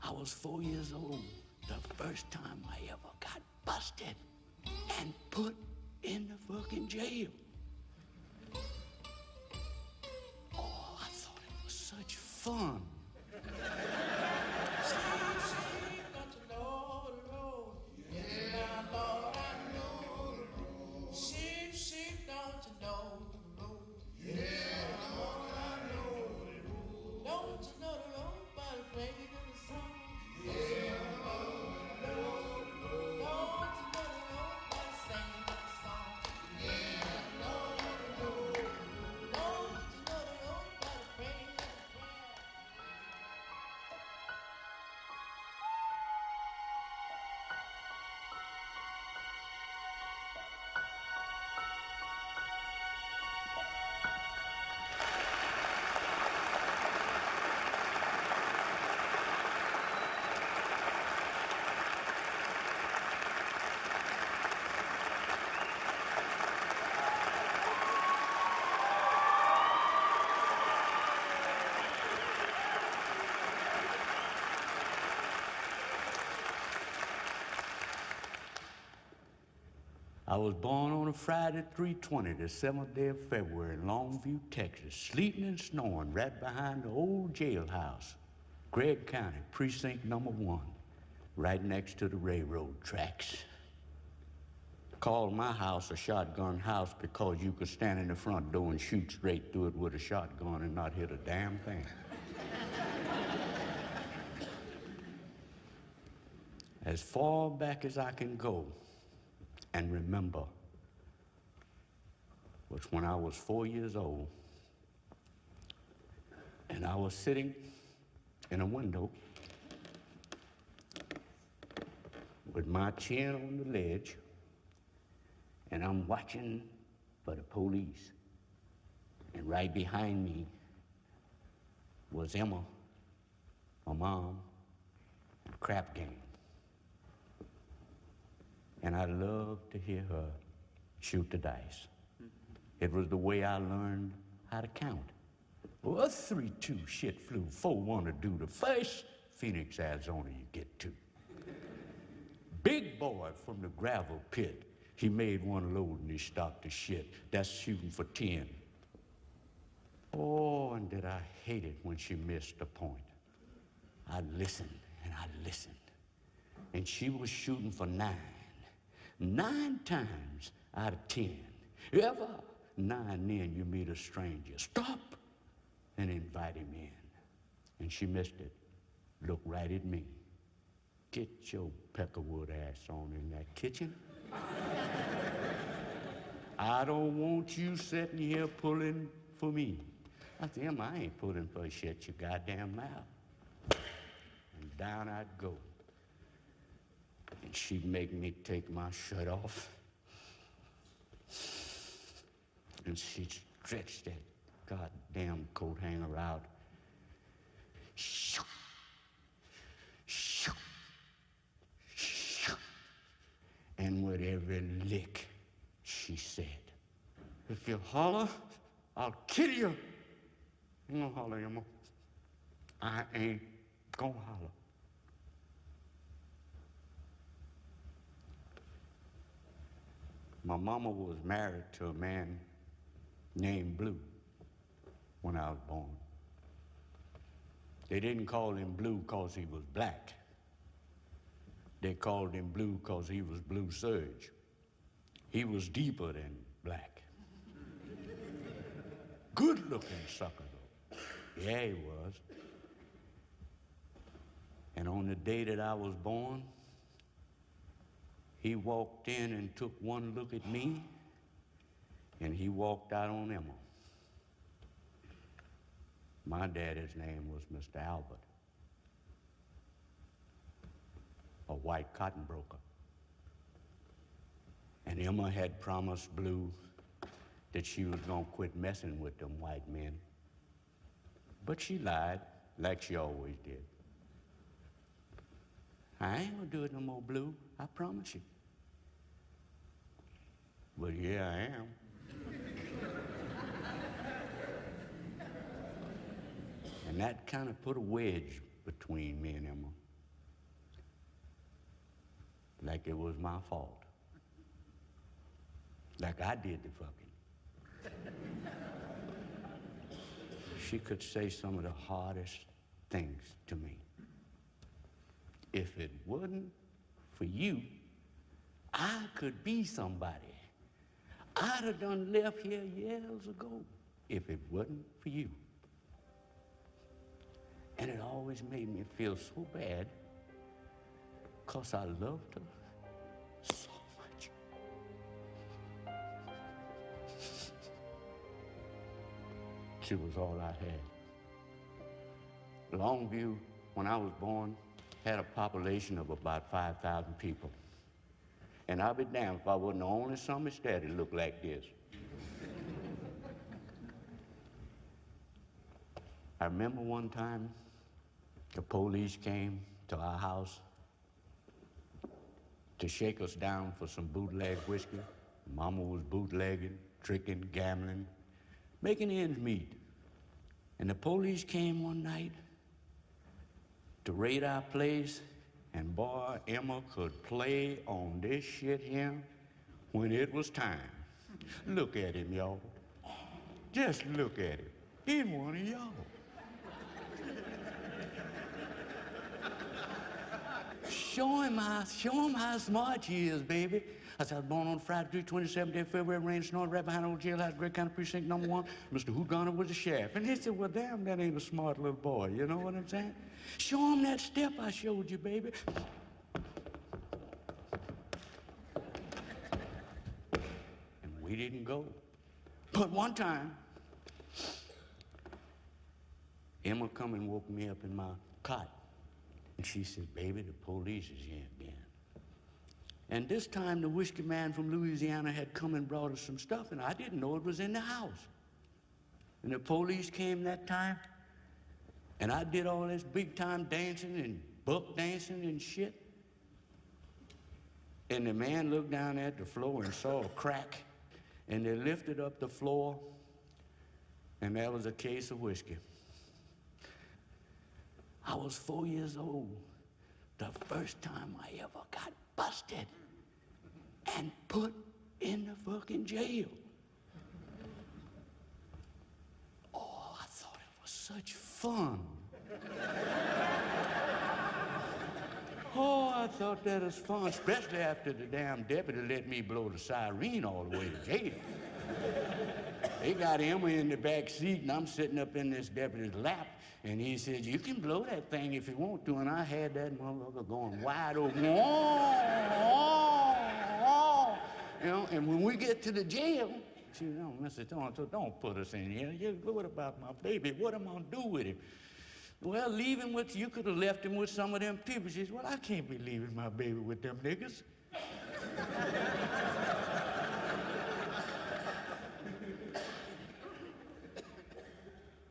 I was 4 years old, the first time I ever got busted and put in the fucking jail. Oh, I thought it was such fun. I was born on a Friday, 3/20, the 7th day of February in Longview, Texas, sleeting and snoring right behind the old jailhouse, Gregg County, precinct number 1, right next to the railroad tracks. Called my house a shotgun house because you could stand in the front door and shoot straight through it with a shotgun and not hit a damn thing. As far back as I can go and remember was when I was 4 years old, and I was sitting in a window with my chin on the ledge, and I'm watching for the police. And right behind me was Emma, my mom, and crap game. And I loved to hear her shoot the dice. It was the way I learned how to count. Well, 3-2 shit flew, 4-1 to do the first. Phoenix, Arizona, you get 2. Big boy from the gravel pit. He made one load and he stopped the shit. That's shooting for 10. Oh, and did I hate it when she missed the point. I listened and I listened. And she was shooting for 9. 9 times out of 10. Ever 9 then you meet a stranger. Stop and invite him in. And she missed it. Looked right at me. Get your peckerwood ass on in that kitchen. I don't want you sitting here pulling for me. I said, Emma, I ain't pulling for shit, you goddamn mouth. And down I'd go. And she'd make me take my shirt off. And she'd stretch that goddamn coat hanger out. Shoo, shoo, shoo. And with every lick, she said, if you holler, I'll kill you. I ain't gonna holler, Emma. I ain't gonna holler. My mama was married to a man named Blue when I was born. They didn't call him Blue because he was black. They called him Blue because he was Blue Surge. He was deeper than black. Good-looking sucker, though. Yeah, he was. And on the day that I was born, he walked in and took one look at me, and he walked out on Emma. My daddy's name was Mr. Albert, a white cotton broker. And Emma had promised Blue that she was gonna quit messing with them white men. But she lied, like she always did. I ain't gonna do it no more, Blue, I promise you. But here I am. And that kind of put a wedge between me and Emma. like it was my fault. Like I did the fucking. She could say some of the hardest things to me. If it wasn't for you, I could be somebody. I'd have done left here years ago if it wasn't for you. And it always made me feel so bad because I loved her so much. She was all I had. Longview, when I was born, had a population of about 5,000 people. And I'll be damned if I wasn't the only son of daddy looked like this. I remember one time the police came to our house to shake us down for some bootleg whiskey. Mama was bootlegging, tricking, gambling, making ends meet. And the police came one night to raid our place, and boy, Emma could play on this shit here when it was time. Look at him, y'all. Just look at him. He's one of y'all. Show him how smart she is, baby. I said, I was born on Friday, 27th day of February, rain snowing right behind old jailhouse, Great County Precinct number 1. Mr. Houdonner was the sheriff. And he said, well, damn, that ain't a smart little boy. You know what I'm saying? Show him that step I showed you, baby. And we didn't go. But one time, Emma come and woke me up in my cot. And she said, baby, the police is here again. And this time the whiskey man from Louisiana had come and brought us some stuff, and I didn't know it was in the house. And the police came that time, and I did all this big time dancing and buck dancing and shit. And the man looked down at the floor and saw a crack, and they lifted up the floor, and there was a case of whiskey. I was 4 years old, the first time I ever got busted and put in the fucking jail. Oh, I thought it was such fun. Oh, I thought that was fun, especially after the damn deputy let me blow the siren all the way to jail. They got Emma in the back seat, and I'm sitting up in this deputy's lap, and he said, you can blow that thing if you want to, and I had that motherfucker going wide open. You know, and when we get to the jail, she said, no, Mr. Thornton, don't put us in here. What about my baby? What am I going to do with him? Well, leave him with, you could have left him with some of them people. She said, well, I can't be leaving my baby with them niggas.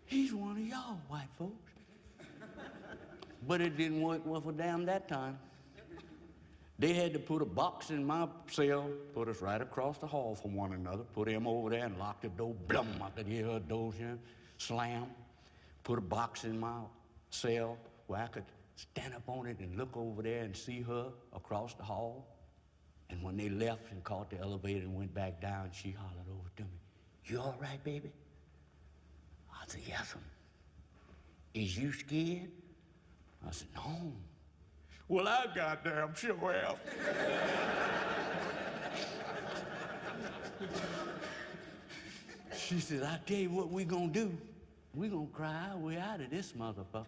He's one of y'all white folks. But it didn't work well for damn that time. They had to put a box in my cell, put us right across the hall from one another, put him over there and lock the door, blum, I could hear her door slam. Put a box in my cell where I could stand up on it and look over there and see her across the hall. And when they left and caught the elevator and went back down, she hollered over to me, you all right, baby? I said, yes, sir. Is you scared? I said, no. Well, I goddamn sure am. She said, I tell you what we gonna do. We gonna cry our way out of this motherfucker.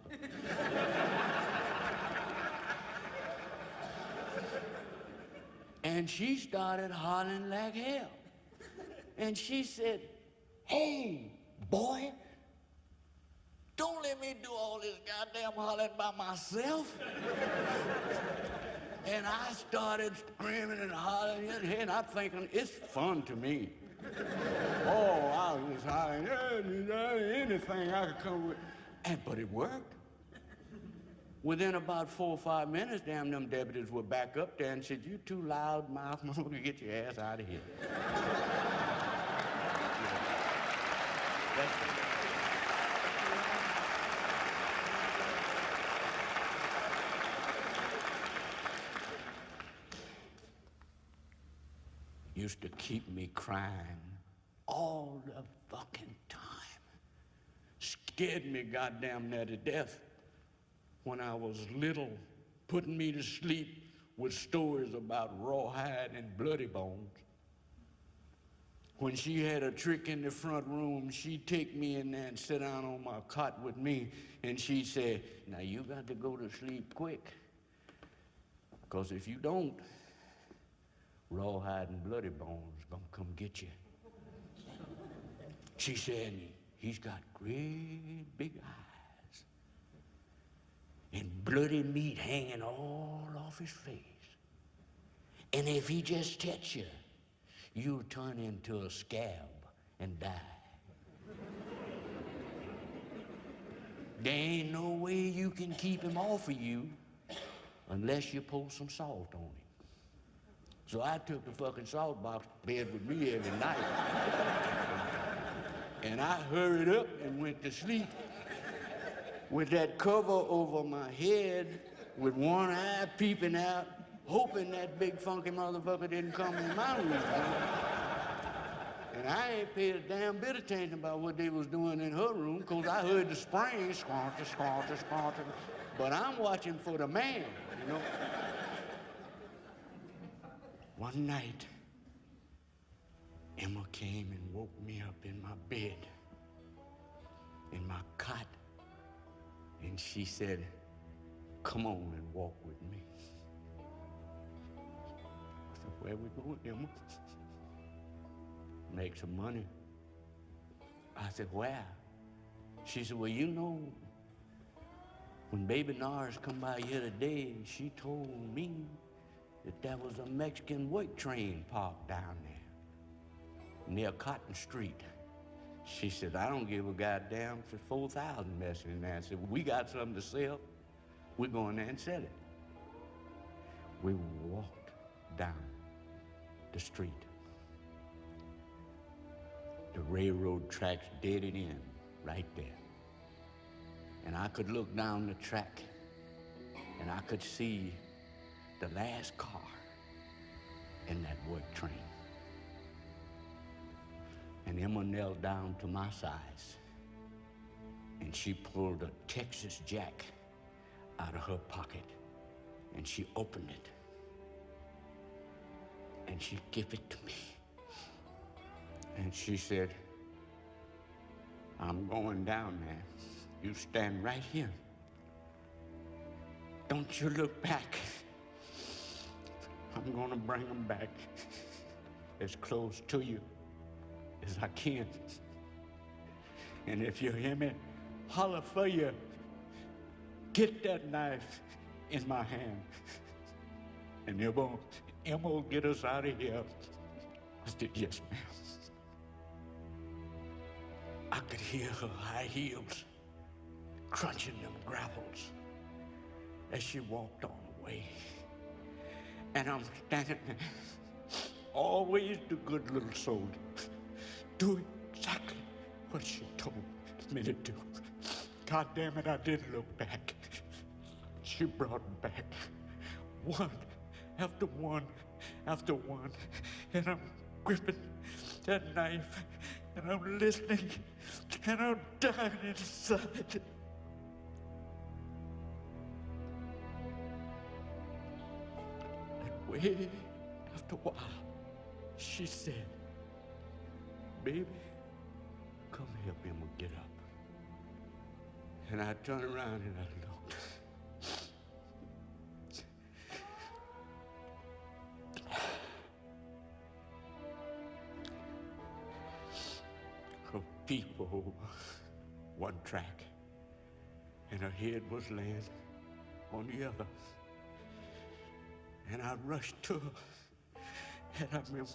And she started hollering like hell. And she said, hey, boy, don't let me do all this goddamn hollering by myself. And I started screaming and hollering, and I'm thinking, it's fun to me. Oh, I was hollering, anything I could come with. But it worked. Within about 4 or 5 minutes, damn, them deputies were back up there and said, you too loud mouth, motherfucker, get your ass out of here. That's it. used to keep me crying all the fucking time. Scared me goddamn near to death when I was little, putting me to sleep with stories about rawhide and bloody bones. When she had a trick in the front room, she'd take me in there and sit down on my cot with me, and she'd say, now you got to go to sleep quick, because if you don't, rawhide and bloody bones gonna come get you. She said, he's got great big eyes and bloody meat hanging all off his face. And if he just touch you, you'll turn into a scab and die. There ain't no way you can keep him off of you unless you pour some salt on him. So I took the fucking salt box to bed with me every night. And I hurried up and went to sleep with that cover over my head, with one eye peeping out, hoping that big funky motherfucker didn't come in my room. And I ain't paid a damn bit of attention about what they was doing in her room, because I heard the springs squancher, squancher, squancher. But I'm watching for the man, you know. One night, Emma came and woke me up in my bed, in my cot, and she said, come on and walk with me. I said, where we going, Emma? Make some money. I said, where? She said, well, you know, when baby Nars come by here today, she told me that there was a Mexican work train parked down there near Cotton Street. She said, I don't give a goddamn for 4,000 messing in there. I said, we got something to sell. We're going there and sell it. We walked down the street. The railroad tracks deaded in right there. And I could look down the track and I could see the last car in that work train. And Emma knelt down to my size and she pulled a Texas Jack out of her pocket and she opened it and she gave it to me. And she said, I'm going down there. You stand right here. Don't you look back. I'm gonna bring them back as close to you as I can. And if you hear me holler for you, get that knife in my hand. And Emma will get us out of here. I said, yes, ma'am. I could hear her high heels crunching them gravels as she walked on away. And I'm standing there, always the good little soul, doing exactly what she told me to do. God damn it, I didn't look back. She brought them back, one after one after one, and I'm gripping that knife, and I'm listening, and I'm dying inside. And way after a while, she said, baby, come help him get up. And I turned around and I looked. Her people, one track, and her head was laying on the other. And I rushed to her, and I remember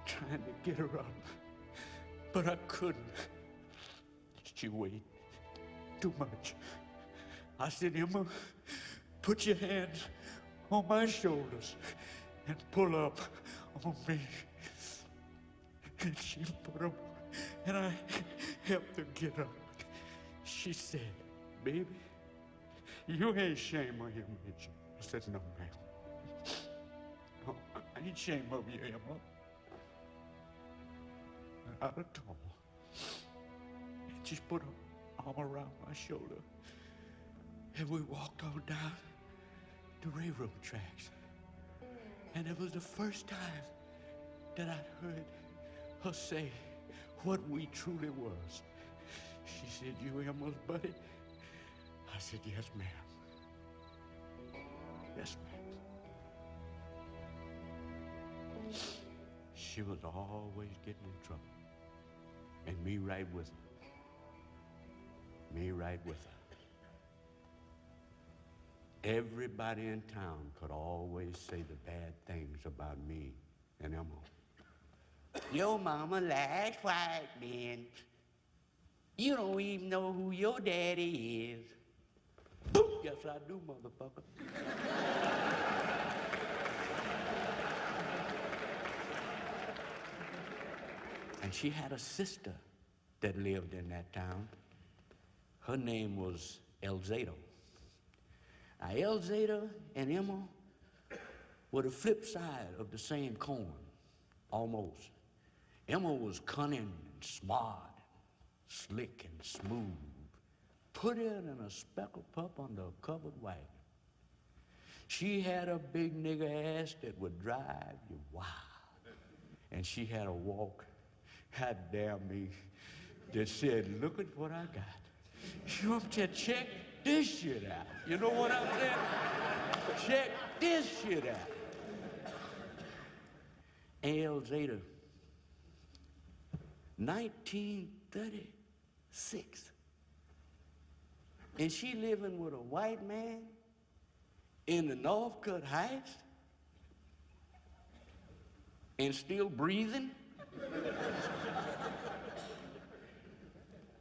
trying to get her up, but I couldn't. She weighed too much. I said, Emma, put your hands on my shoulders and pull up on me. And she put them, and I helped her get up. She said, baby, you ain't ashamed of him, ain't you? I said, no, ma'am. No, ain't ashamed of you, Emma. And out of tall. And just put her arm around my shoulder. And we walked on down the railroad tracks. And it was the first time that I'd heard her say what we truly was. She said, "You Emma's buddy?" I said, "Yes, ma'am. Yes, ma'am." She was always getting in trouble. And me right with her. Me right with her. Everybody in town could always say the bad things about me and Emma. Your mama likes white men. You don't even know who your daddy is. Boom! Yes, I do, motherfucker. And she had a sister that lived in that town. Her name was Elzada. Now, Elzada and Emma were the flip side of the same coin, almost. Emma was cunning and smart, slick and smooth. Put it in a speckled pup under a covered wagon. She had a big nigger ass that would drive you wild. And she had a walk, God damn me, that said, "Look at what I got. You want to check this shit out." You know what I'm saying? Check this shit out. Elzada, 1936. And she living with a white man in the Northcutt Heights and still breathing.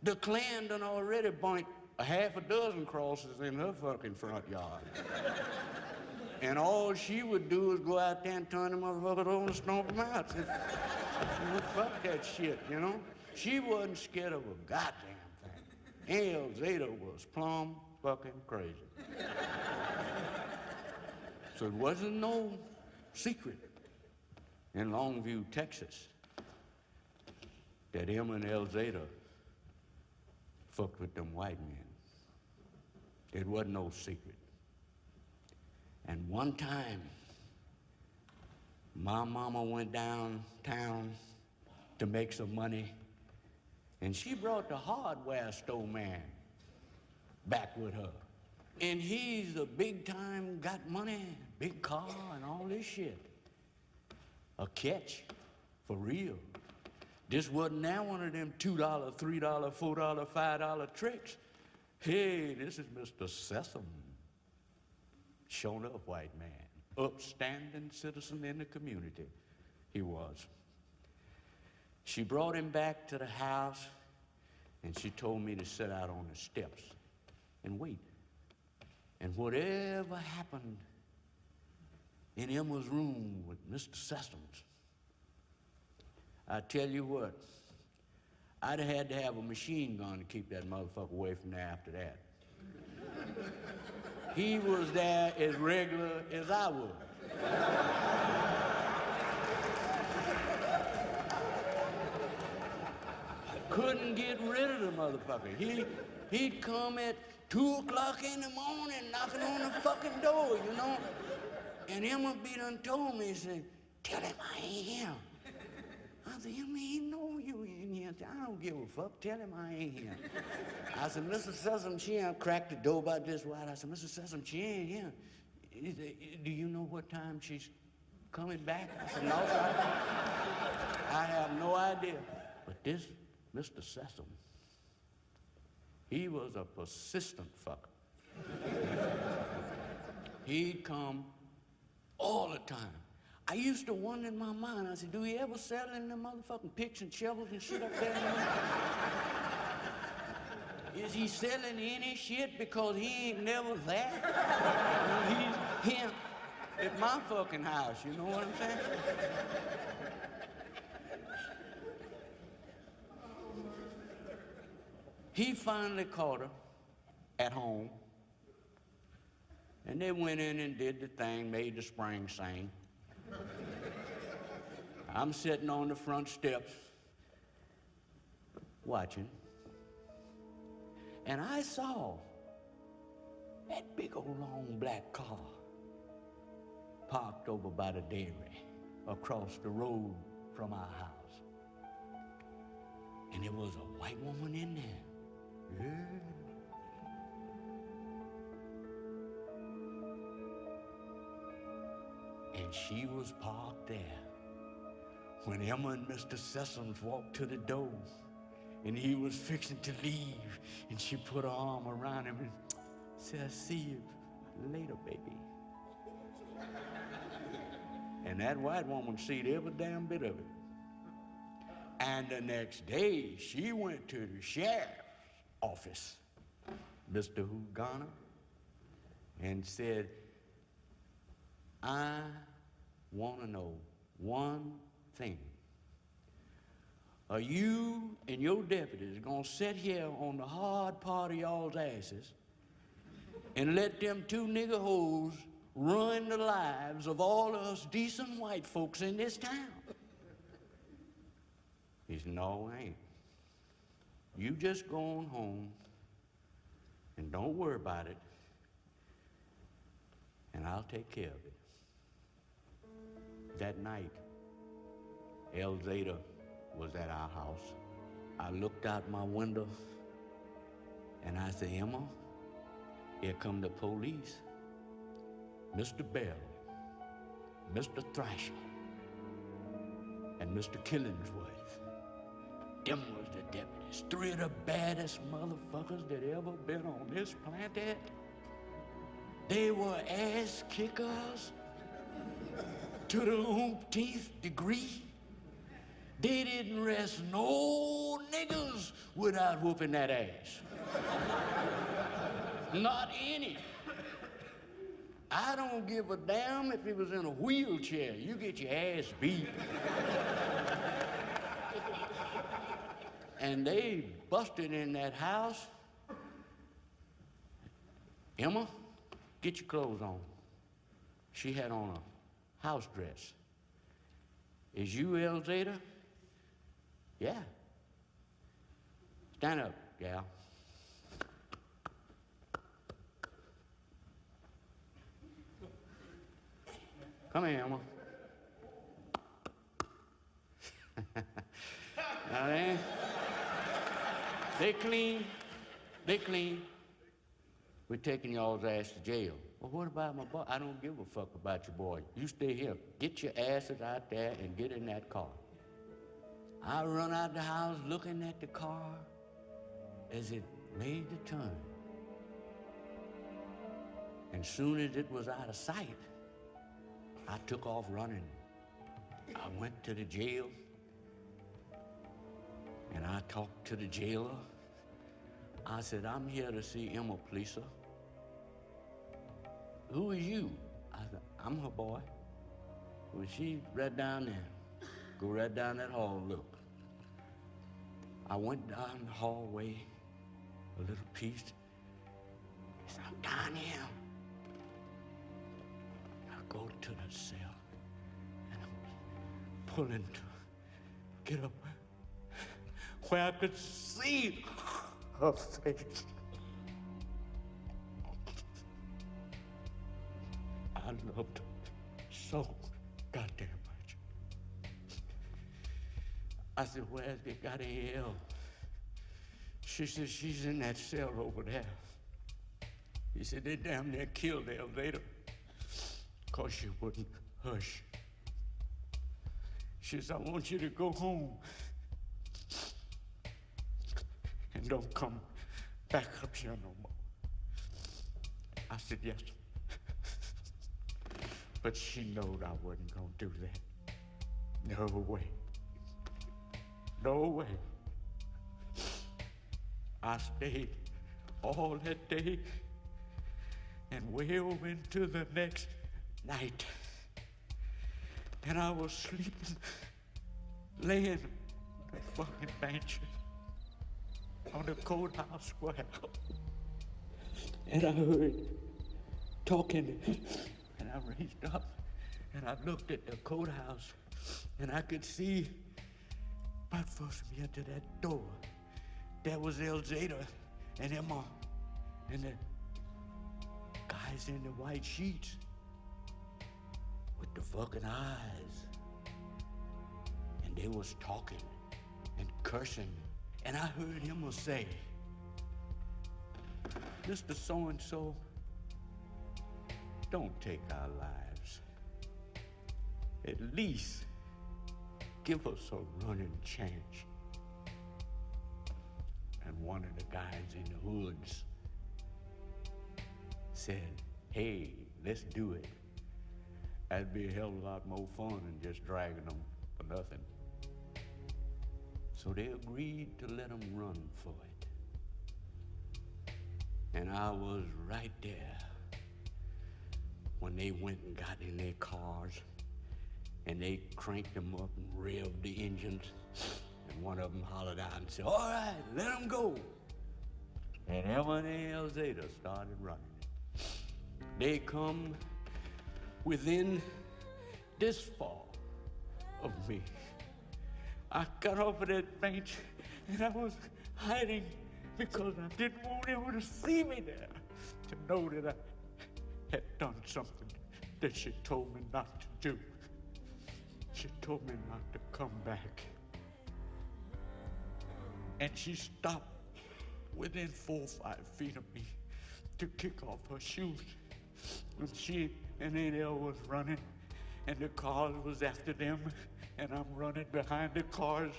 The Klan done already burnt a half a dozen crosses in her fucking front yard. And all she would do is go out there and turn the motherfuckers over and stomp them out. Said, "Fuck that shit," you know? She wasn't scared of a goddamn thing. Elzada was plumb fucking crazy. So it wasn't no secret in Longview, Texas, that Emma and Elzada fucked with them white men. It wasn't no secret. And one time, my mama went downtown to make some money, and she brought the hardware store man back with her. And he's a big time, got money, big car, and all this shit. A catch, for real. This wasn't now one of them $2, $3, $4, $5 tricks. Hey, this is Mr. Sesame. Shown up white man, upstanding citizen in the community, he was. She brought him back to the house, and she told me to sit out on the steps and wait. And whatever happened in Emma's room with Mr. Sessoms, I tell you what, I'd have had to have a machine gun to keep that motherfucker away from there after that. He was there as regular as I was. Couldn't get rid of the motherfucker. He'd come at 2 o'clock in the morning knocking on the fucking door, you know? And Emma B done told me, he said, "Tell him I ain't him." I said, "Emma, he know you in here." "I don't give a fuck. Tell him I ain't here." I said, "Mr. Sessom, she ain't cracked the door about this wide." I said, "Mr. Sessom, she ain't here." He said, "Do you know what time she's coming back?" I said, "No, sir. I have no idea." But this Mr. Sessom, he was a persistent fucker. He'd come all the time. I used to wonder in my mind, I said, "Do he ever sell in the motherfucking picks and shovels and shit up there?" Is he selling any shit because he ain't never there? He's him at my fucking house, you know what I'm saying? He finally caught her at home, and they went in and did the thing, made the spring sing. I'm sitting on the front steps watching, and I saw that big old long black car parked over by the dairy across the road from our house. And there was a white woman in there. Yeah. And she was parked there when Emma and Mr. Sessoms walked to the door, and he was fixing to leave, and she put her arm around him and said, "I'll see you later, baby." And that white woman seen every damn bit of it. And the next day, she went to the sheriff's office, Mr. Hugana, and said, "I want to know one thing. Are you and your deputies gonna sit here on the hard part of y'all's asses and let them two nigger hoes ruin the lives of all of us decent white folks in this town?" He said, "No, I ain't. You just go on home and don't worry about it, and I'll take care of it." That night, El Zeta was at our house. I looked out my window and I said, "Emma, here come the police. Mr. Bell, Mr. Thrasher, and Mr. Killingsworth. Them was the deputies. Three of the baddest motherfuckers that ever been on this planet. They were ass kickers to the umpteenth degree. They didn't rest no niggas without whooping that ass. Not any. I don't give a damn if he was in a wheelchair. You get your ass beat. And they busted in that house. Emma, get your clothes on. She had on a house dress. Is you El Zeta? Yeah. Stand up, gal. Come here, Emma. Now they clean. They clean. We're taking y'all's ass to jail. Well, what about my boy? I don't give a fuck about your boy. You stay here. Get your asses out there and get in that car. I run out the house looking at the car as it made the turn. And soon as it was out of sight, I took off running. I went to the jail, and I talked to the jailer. I said, "I'm here to see Emma, please, sir." "Who is you?" I said, "I'm her boy." "Well, she's right down there. Go right down that hall, look." I went down the hallway a little piece. He said, "I'm down here." I go to the cell, and I'm pulling to get up where I could see her face. I loved her so goddamn much. I said, "Where's the goddamn hell?" She said, "She's in that cell over there." He said, "They damn near killed her later because she wouldn't hush." She said, "I want you to go home and don't come back up here no more." I said, "Yes." But she knowed I wasn't gonna do that. No way. No way. I stayed all that day and way over into the next night. And I was sleeping, laying on the fucking benches on the courthouse square. And I heard talking, and I raised up, And I looked at the courthouse, and I could see right first me into that door. There was El Zeta and Emma and the guys in the white sheets with the fucking eyes. And they was talking and cursing. And I heard him say, Mr. So-and-so, don't take our lives. At least give us a running chance. And one of the guys in the hoods said, hey, let's do it. That'd be a hell of a lot more fun than just dragging them for nothing. So they agreed to let them run for it. And I was right there when they went and got in their cars and they cranked them up and revved the engines. And one of them hollered out and said, all right, let them go. And Emma and El Zeta started running. They come within this far of me. I got off of that bench and I was hiding because I didn't want anyone to see me there, to know that I had done something that she told me not to do. She told me not to come back. And she stopped within 4 or 5 feet of me to kick off her shoes. And she and Adele was running, and the cars was after them, and I'm running behind the cars,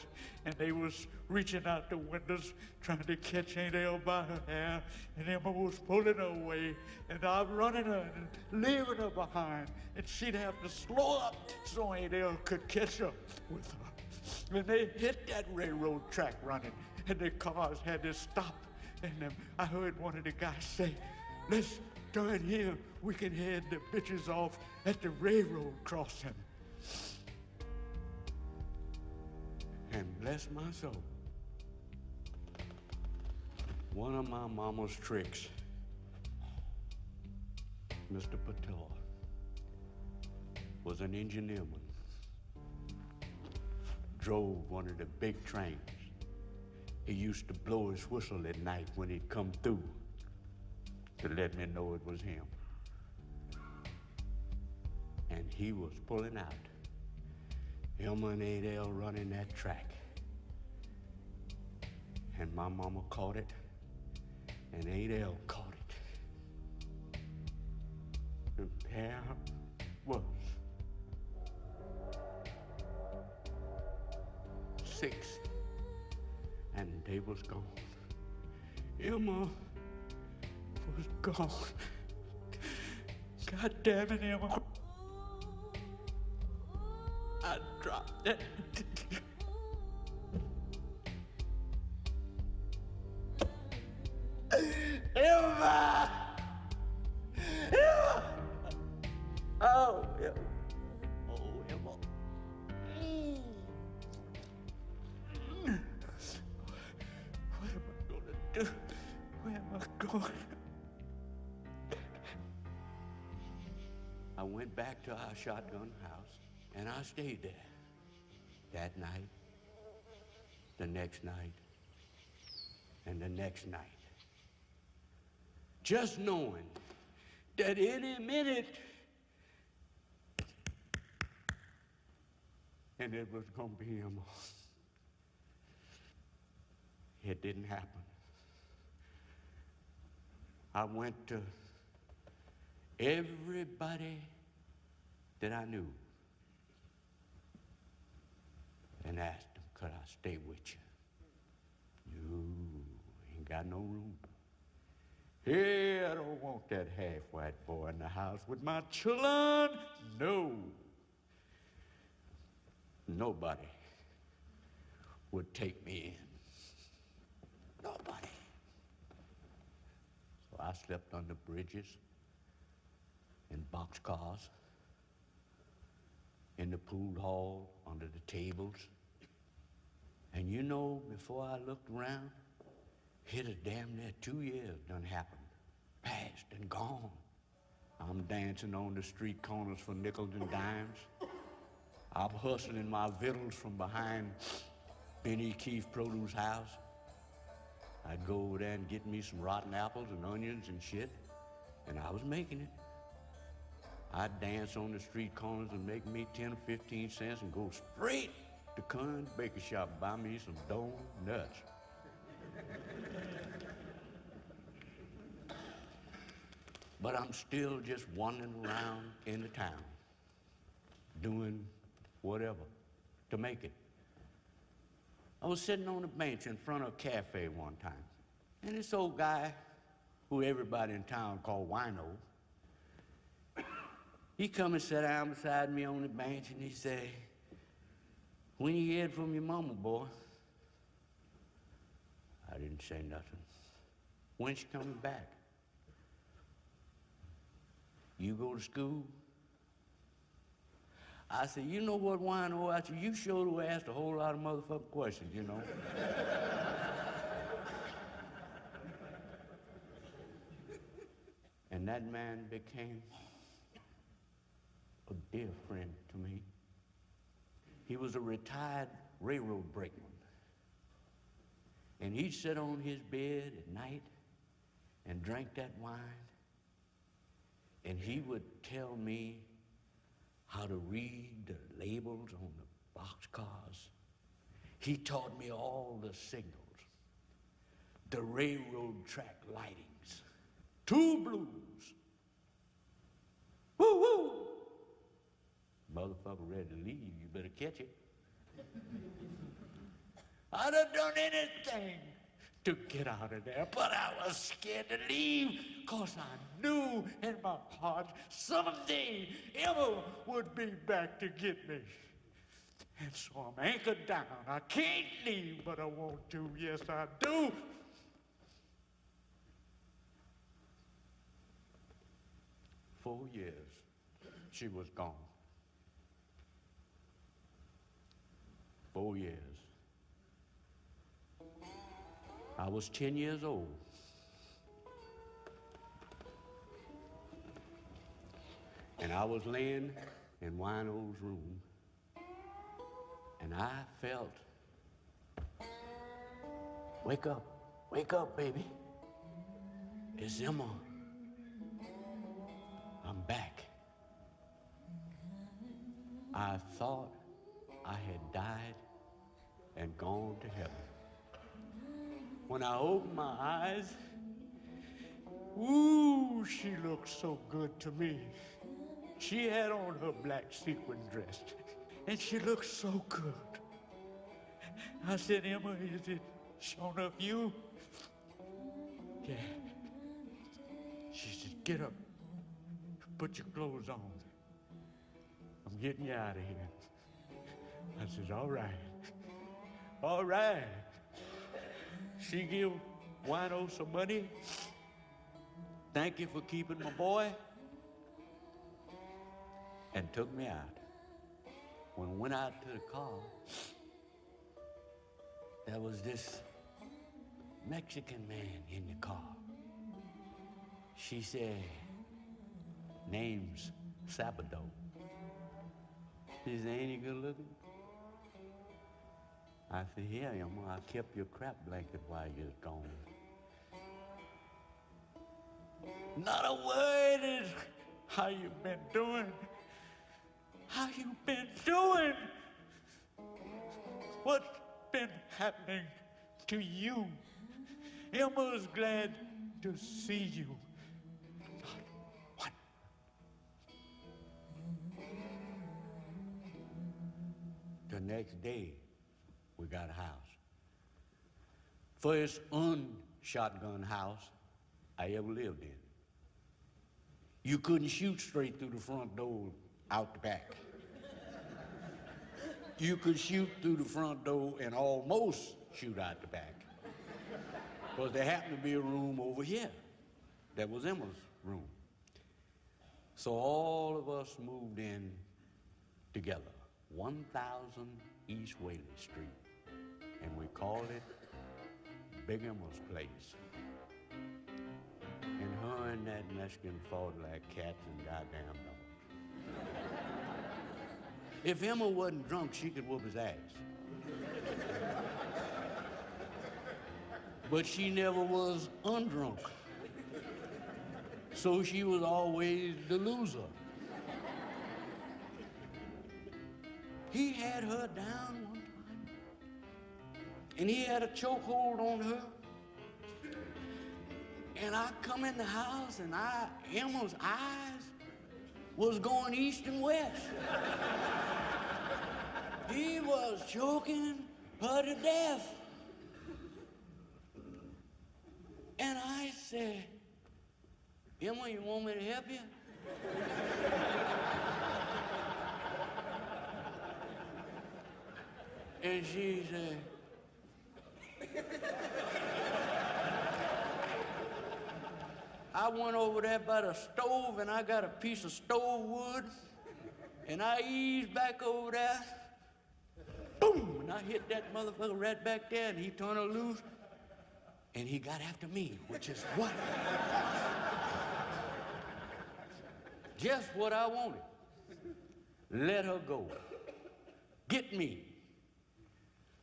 and they was reaching out the windows trying to catch Adele by her hair, and Emma was pulling her away, and I'm running her and leaving her behind, and she'd have to slow up so Adele could catch up with her. When they hit that railroad track running, and the cars had to stop, and I heard one of the guys say, let's turn here, we can head the bitches off at the railroad crossing. And bless my soul, one of my mama's tricks, Mr. Patel, was an engineerman. Drove one of the big trains. He used to blow his whistle at night when he'd come through to let me know it was him. And he was pulling out. Elma and Adele running that track. And my mama caught it, and Adele caught it. And there was 6, and they was gone. Emma was gone. God damn it, Emma. I dropped it. Emma! Emma! Oh, Emma. Oh, Emma. What am I gonna do? Where am I going? I went back to our shotgun house, and I stayed there. That night, the next night, and the next night. Just knowing that any minute, and it was gonna be Emma. It didn't happen. I went to everybody that I knew and asked them, could I stay with you? No, ain't got no room. Hey, I don't want that half-white boy in the house with my children. No. Nobody would take me in. Nobody. So I slept on the bridges, in boxcars, in the pool hall, under the tables. And you know, before I looked around, it was damn near 2 years done happened, passed and gone. I'm dancing on the street corners for nickels and dimes. I'm hustling my victuals from behind Benny Keith Produce House. I'd go over there and get me some rotten apples and onions and shit, and I was making it. I'd dance on the street corners and make me 10 or 15 cents and go straight to Kern's Baker Shop and buy me some donuts. But I'm still just wandering around in the town, doing whatever to make it. I was sitting on a bench in front of a cafe one time, and this old guy, who everybody in town called Wino, he come and sat down beside me on the bench, and he said, "When you heard from your mama, boy?" I didn't say nothing. "When's she coming back?" "You go to school?" I said, "You know what, Wino?" I said, "You sure do ask a whole lot of motherfucking questions, you know." And that man became a dear friend to me. He was a retired railroad brakeman. And he'd sit on his bed at night and drink that wine, and he would tell me how to read the labels on the boxcars. He taught me all the signals, the railroad track lightings, 2 blues, woo woo. Motherfucker ready to leave, you better catch it. I'd have done anything to get out of there, but I was scared to leave, because I knew in my heart someday Emma would be back to get me. And so I'm anchored down. I can't leave, but I want to. Yes, I do. "4 years, she was gone. 4 years. I was 10 years old. And I was laying in Wino's room, and I felt, wake up, baby. It's Emma. I'm back." I thought I had died and gone to heaven. When I opened my eyes, ooh, she looked so good to me. She had on her black sequin dress, and she looked so good. I said, "Emma, is it sure enough you?" "Yeah." She said, "Get up, put your clothes on. I'm getting you out of here." I said, all right. She gave Wino some money. "Thank you for keeping my boy," and took me out. When I went out to the car, there was this Mexican man in the car. She said, "Name's Sabado." She said, "Ain't he good looking?" I said, "Yeah, Emma, I kept your crap blanket while you was gone." Not a word is, "How you been doing? How you been doing? What's been happening to you? Emma's glad to see you." Not one. The next day, we got a house. First un-shotgun house I ever lived in. You couldn't shoot straight through the front door out the back. You could shoot through the front door and almost shoot out the back. Because there happened to be a room over here. That was Emma's room. So all of us moved in together, 1000 East Whaley Street. And we called it Big Emma's place. And her and that masking fought like cats and goddamn dogs. If Emma wasn't drunk, she could whoop his ass. But she never was undrunk. So she was always the loser. He had her down one time, and he had a chokehold on her. And I come in the house, and Emma's eyes was going east and west. He was choking her to death. And I said, Emma, you want me to help you? And she said, I went over there by the stove and I got a piece of stove wood and I eased back over there. Boom! And I hit that motherfucker right back there and he turned her loose and he got after me, which is what? Just what I wanted. Let her go. Get me.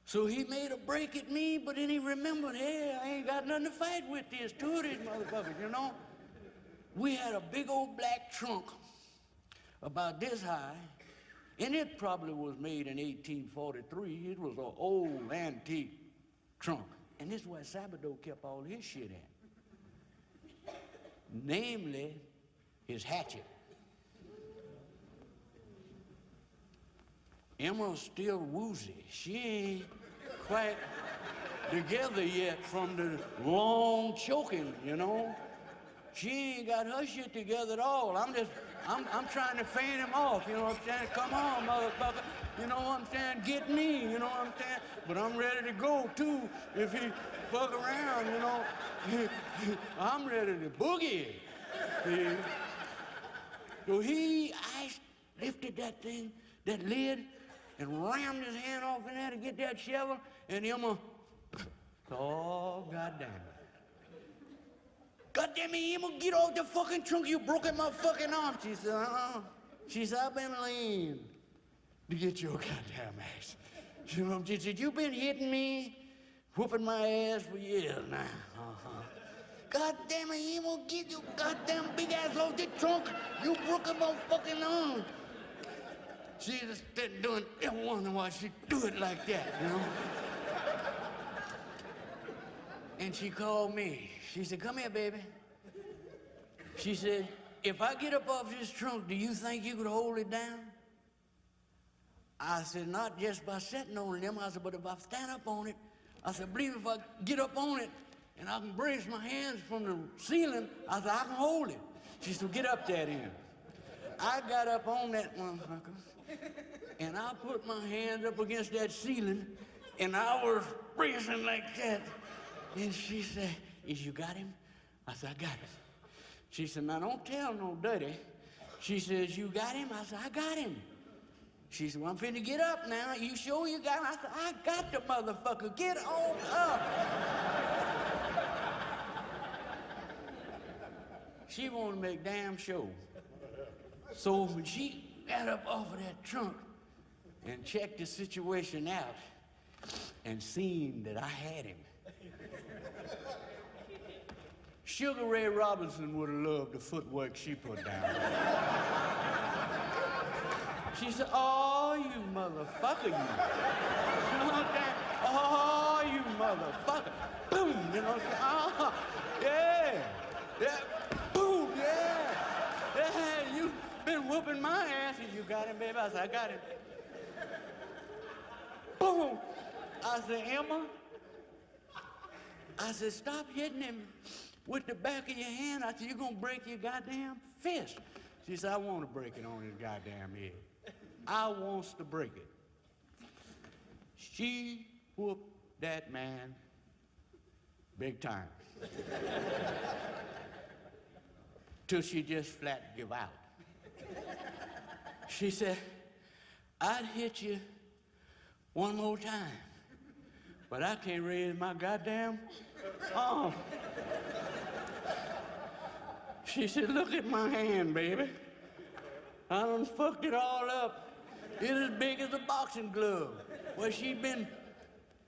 So he made a break at me, but then he remembered, hey, I ain't got nothing to fight with. There's two of these motherfuckers, you know? We had a big old black trunk about this high, and it probably was made in 1843. It was an old antique trunk. And this is where Sabado kept all his shit at. Namely, his hatchet. Emma's still woozy. She ain't quite together yet from the long choking, you know? She ain't got her shit together at all. I'm trying to fan him off, you know what I'm saying? Come on, motherfucker. You know what I'm saying? Get me, you know what I'm saying? But I'm ready to go, too, if he fuck around, you know? I'm ready to boogie. See? So I lifted that thing, that lid, and rammed his hand off in there to get that shovel, and Emma, oh, goddamn it. Goddamn it, Emma, get off the fucking trunk, you broke my fucking arm. She said, She said, I've been laying to get your goddamn ass. You know, she said, you've been hitting me, whooping my ass for years now. Goddamn it, Emma, get your goddamn big ass off the trunk. You broke my fucking arm. She just doing, I wonder why she do it like that, you know? And she called me. She said, come here, baby. She said, if I get up off this trunk, do you think you could hold it down? I said, not just by sitting on them. I said, but if I stand up on it, I said, believe if I get up on it and I can brace my hands from the ceiling, I said, I can hold it. She said, get up there then. I got up on that motherfucker, and I put my hands up against that ceiling, and I was bracing like that. And she said, you got him? I said, I got him. She said, now don't tell no dirty. She says, you got him? I said, I got him. She said, well, I'm finna get up now. You sure you got him? I said, I got the motherfucker. Get on up. She wanted to make damn sure. So when she got up off of that trunk and checked the situation out and seen that I had him, Sugar Ray Robinson would have loved the footwork she put down. She said, oh, you motherfucker, you. You know what I'm saying? Oh, you motherfucker. Boom, you know what I'm saying? Oh, yeah. Yeah. Boom, yeah. Yeah, you been whooping my ass and you got him, baby. I said, I got him. Boom. I said, Emma. I said, stop hitting him with the back of your hand. I said, you're gonna break your goddamn fist. She said, I want to break it on his goddamn head. I wants to break it. She whooped that man big time. Till she just flat give out. She said, I'd hit you one more time, but I can't raise my goddamn arm. She said, look at my hand, baby. I done fucked it all up. It's as big as a boxing glove. Well, she'd been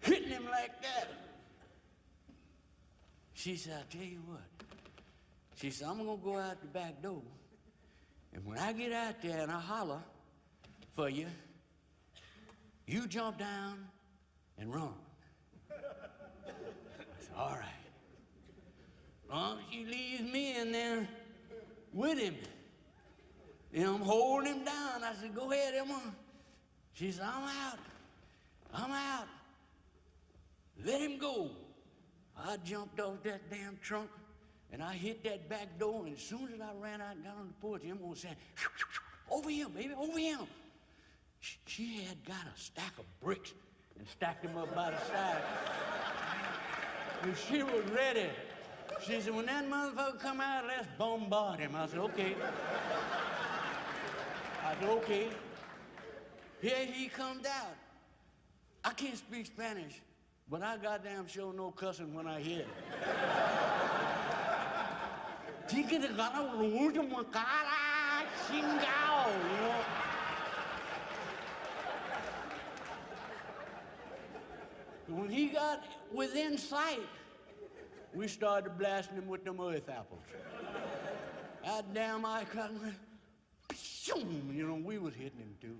hitting him like that. She said, I'll tell you what. She said, I'm gonna go out the back door, and when I get out there and I holler for you, you jump down and run. I said, all right. As long as she leaves me in there with him. And I'm holding him down. I said, go ahead, Emma. She said, I'm out. Let him go. I jumped off that damn trunk, and I hit that back door, and as soon as I ran out and got on the porch, Emma was saying, over here, baby, over here. She had got a stack of bricks and stacked them up by the side. And she was ready. She said, when that motherfucker come out, let's bombard him. I said, okay. Here he comes out. I can't speak Spanish, but I goddamn sure no cussing when I hear it. You know? When he got within sight, we started blasting him with them earth apples. That damn eye cut went, you know, we was hitting him too.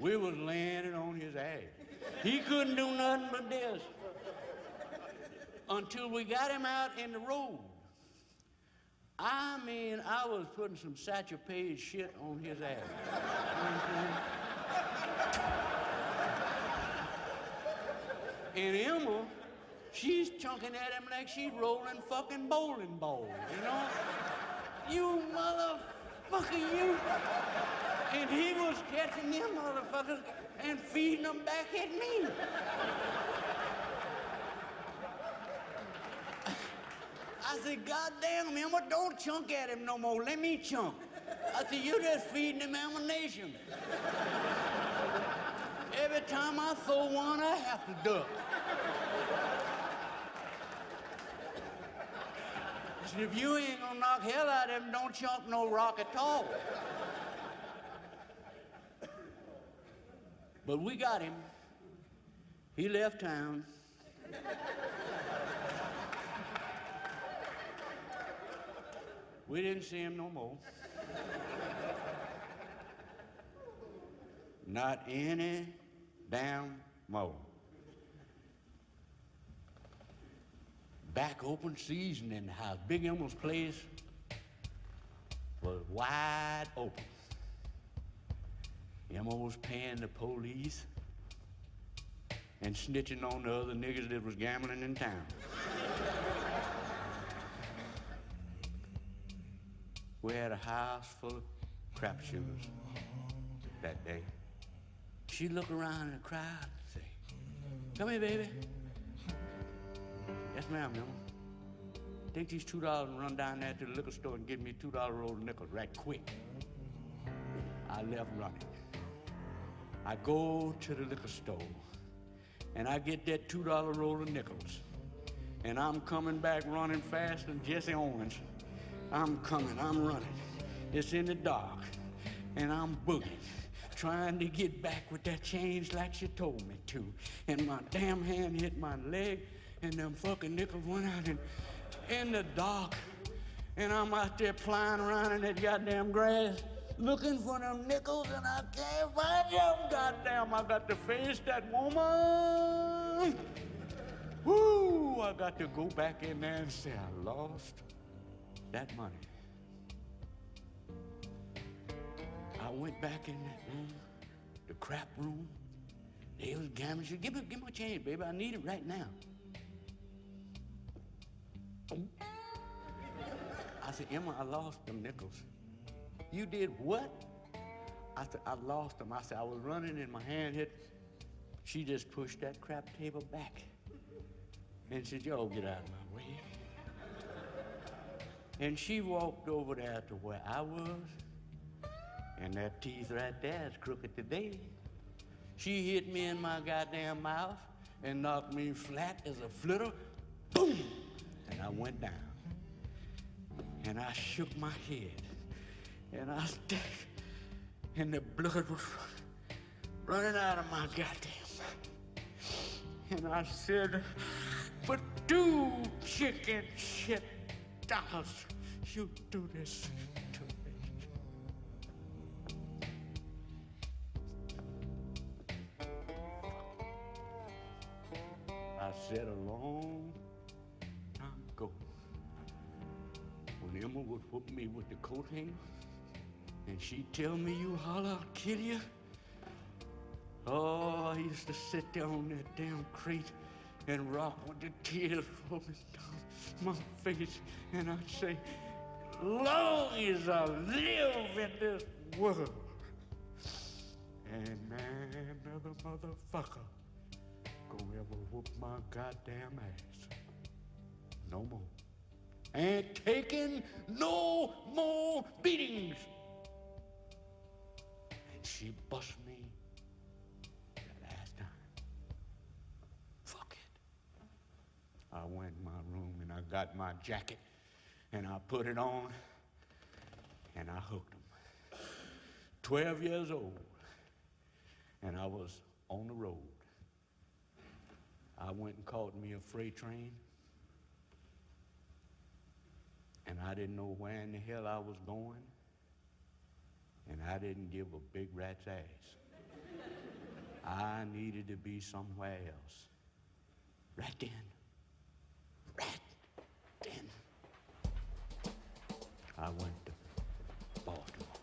We was landing on his ass. He couldn't do nothing but this until we got him out in the road. I mean, I was putting some Satchel Paige shit on his ass. You know what I'm saying? And Emma, she's chunking at him like she's rolling fucking bowling balls, you know? You motherfucker, you. And he was catching them motherfuckers and feeding them back at me. I said, goddamn, Emma, don't chunk at him no more. Let me chunk. I said, you just feeding him ammunition. Every time I throw one, I have to duck. I said, if you ain't gonna knock hell out of him, don't chunk no rock at all. But we got him. He left town. We didn't see him no more. Not any damn more. Back open season in the house. Big Emma's place was wide open. Emma was paying the police and snitching on the other niggas that was gambling in town. We had a house full of crap shooters that day. She'd look around in the crowd and say, come here, baby. Yes, ma'am, Emma. Take these $2 and run down there to the liquor store and give me $2 roll of nickels right quick. I left running. I go to the liquor store and I get that $2 roll of nickels. And I'm coming back running fast than Jesse Owens. I'm coming, I'm running. It's in the dark, and I'm boogieing, trying to get back with that change like she told me to. And my damn hand hit my leg, and them fucking nickels went out in the dark. And I'm out there flying around in that goddamn grass, looking for them nickels, and I can't find them. Goddamn, I got to face that woman. Woo, I got to go back in there and say I lost that money. I went back in that room, the crap room. They was gambling. She said, give me a change, baby. I need it right now. I said, Emma, I lost them nickels. You did what? I said, I lost them. I said, I was running and my hand hit. She just pushed that crap table back. And said, yo, get out of my way. And she walked over there to where I was, and that teeth right there is crooked today. She hit me in my goddamn mouth and knocked me flat as a flitter. Boom! And I went down. And I shook my head, and I stared, and the blood was running out of my goddamn mouth. And I said, for $2 chicken shit dollars, you do this to me. I said a long time ago, when Emma would whoop me with the coat hanger, and she'd tell me, you holler, I'll kill you. Oh, I used to sit there on that damn crate and rock with the tears rolling down my face, and I'd say, long as I live in this world, and another motherfucker gonna ever whoop my goddamn ass. No more. Ain't taking no more beatings. And she bust me the last time. Fuck it. I went in my room and I got my jacket and I put it on and I hooked him. 12 years old, and I was on the road. I went and caught me a freight train, and I didn't know where in the hell I was going, and I didn't give a big rat's ass. I needed to be somewhere else. Right then. I went to Baltimore.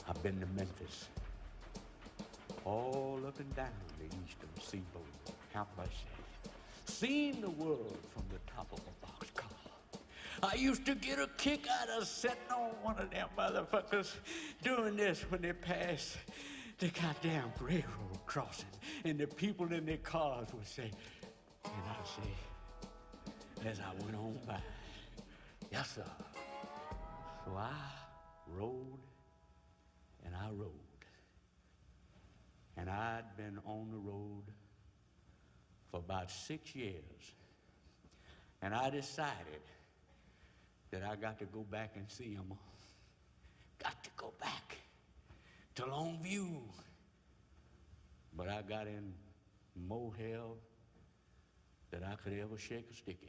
I've been to Memphis. All up and down the eastern seaboard, Appalachia. Seen the world from the top of a boxcar. I used to get a kick out of sitting on one of them motherfuckers doing this when they passed the goddamn railroad crossing, and the people in their cars would say, and I'd say, as I went on by, yes, sir. So I rode, and I rode. And I'd been on the road for about 6 years. And I decided that I got to go back and see him. Got to go back to Longview. But I got in more hell than I could ever shake a stick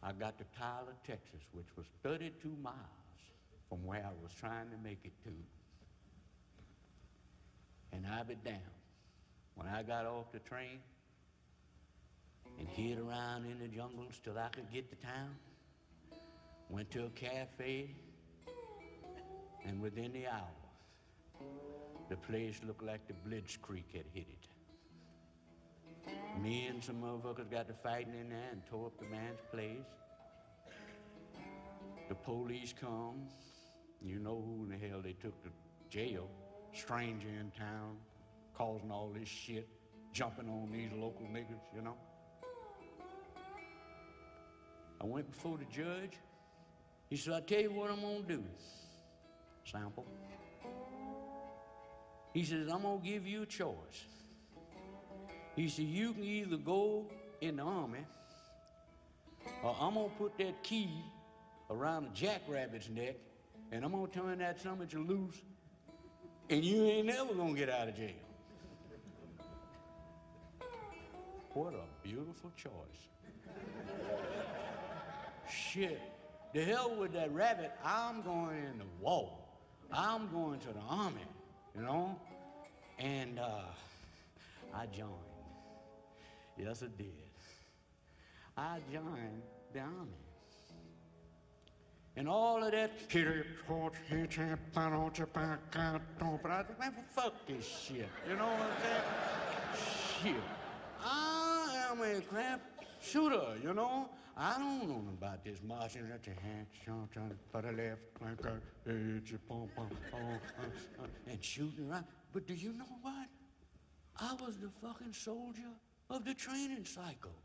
at. I got to Tyler, Texas, which was 32 miles from where I was trying to make it to. And I'd be damned. When I got off the train and hid around in the jungles till I could get to town, went to a cafe, and within the hour, the place looked like the Blitzkrieg had hit it. Me and some motherfuckers got to fighting in there and tore up the man's place. The police come. You know who in the hell they took to jail. Stranger in town, causing all this shit, jumping on these local niggas, you know. I went before the judge. He said, I tell you what I'm gonna do. Sample. He says, I'm gonna give you a choice. He said, you can either go in the army, or I'm gonna put that key around a jackrabbit's neck, and I'm gonna turn that summit loose, and you ain't never gonna get out of jail. What a beautiful choice. Shit, the hell with that rabbit, I'm going in the war. I'm going to the army, you know? And I joined. Yes, I did. I joined the army. And all of that, but I said, man, fuck this shit. You know what I'm saying? Shit. I am a crap shooter, you know? I don't know about this marching at your hand, trying to put a left, like that, and shooting around. But do you know what? I was the fucking soldier of the training cycle.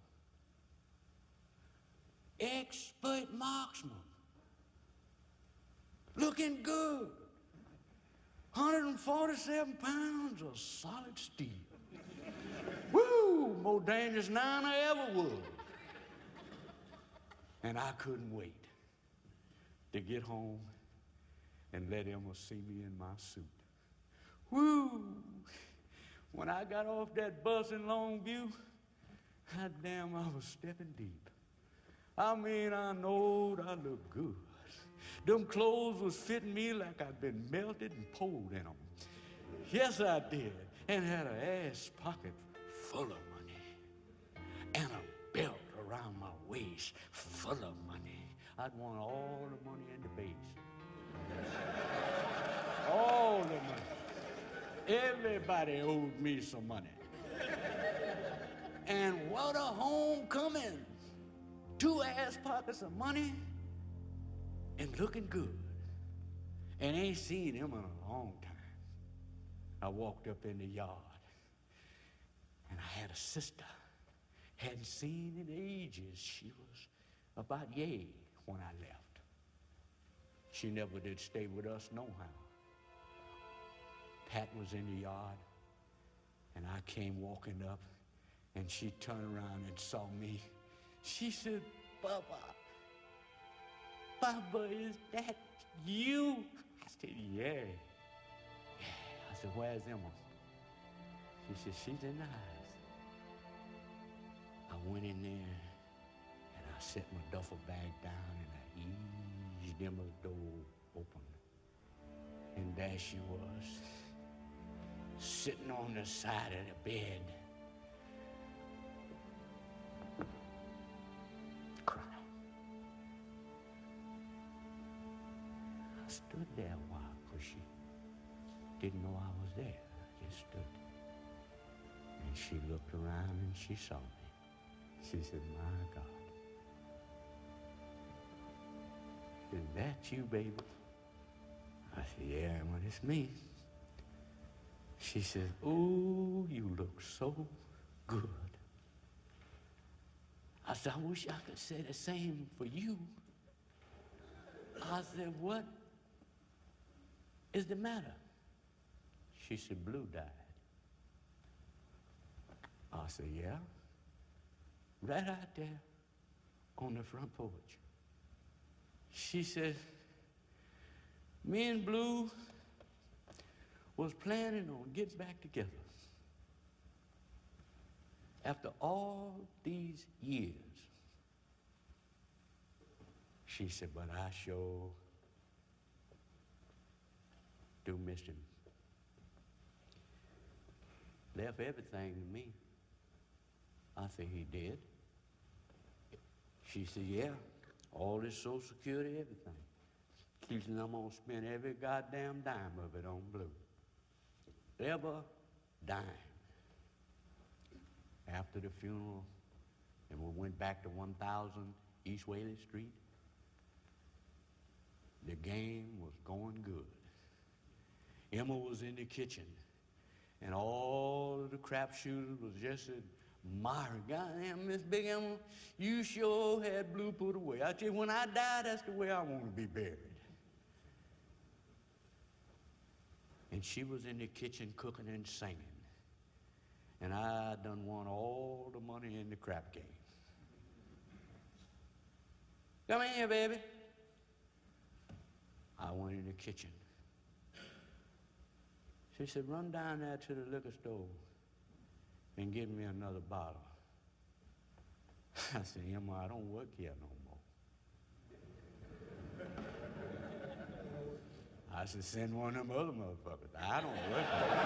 Expert marksman. Looking good. 147 pounds of solid steel. Woo! More dangerous now than I ever was. And I couldn't wait to get home and let Emma see me in my suit. Woo! When I got off that bus in Longview, God damn, I was stepping deep. I mean, I knowed I looked good. Them clothes was fitting me like I'd been melted and pulled in them. Yes, I did. And had an ass pocket full of money. And a belt around my waist full of money. I'd want all the money in the base. All the money. Everybody owed me some money. And what a homecoming. 2 ass pockets of money and looking good. And ain't seen him in a long time. I walked up in the yard and I had a sister. Hadn't seen in ages. She was about yay when I left. She never did stay with us no how. Pat was in the yard and I came walking up and she turned around and saw me. She said, Papa, is that you? I said, yeah. I said, where's Emma? She said, she's in the house. I went in there and I set my duffel bag down and I eased Emma's door open. And there she was, sitting on the side of the bed, crying. I stood there a while because she didn't know I was there. I just stood. And she looked around and she saw me. She said, my God. Is that you, baby? I said, yeah, Emma, it's me. She said, oh, you look so good. I said, I wish I could say the same for you. I said, what is the matter? She said, Blue died. I said, yeah? Right out there on the front porch. She said, me and Blue was planning on getting back together. After all these years. She said, but I sure do miss him. Left everything to me. I said, he did? She said, yeah, all this Social Security, everything. She said, I'm gonna spend every goddamn dime of it on Blue. Every dime. After the funeral, and we went back to 1000 East Whaley Street, the game was going good. Emma was in the kitchen, and all of the crap shooters was just admiring. Goddamn, Miss Big Emma, you sure had Blue put away. I tell you, when I die, that's the way I want to be buried. And she was in the kitchen cooking and singing. And I done won all the money in the crap game. Come in here, baby. I went in the kitchen. She said, run down there to the liquor store and get me another bottle. I said, Emma, I don't work here no more. I said, send one of them other motherfuckers. I don't work here.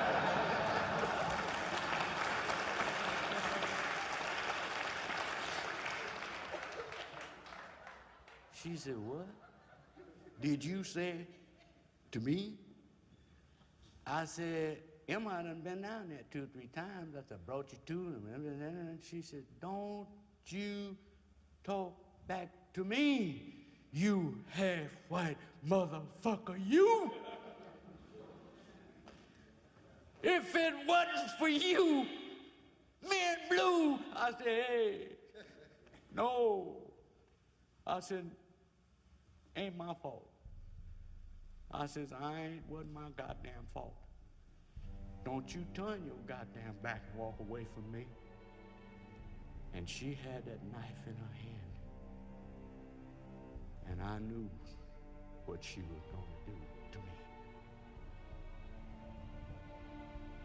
She said, what? Did you say to me? I said, Emma, I done been down there 2 or 3 times. I said, brought you to them. And she said, don't you talk back to me, you half-white motherfucker, you. If it wasn't for you, me and Blue, I said, hey, no. I said, ain't my fault. I says, wasn't my goddamn fault. Don't you turn your goddamn back and walk away from me. And she had that knife in her hand. I knew what she was going to do to me.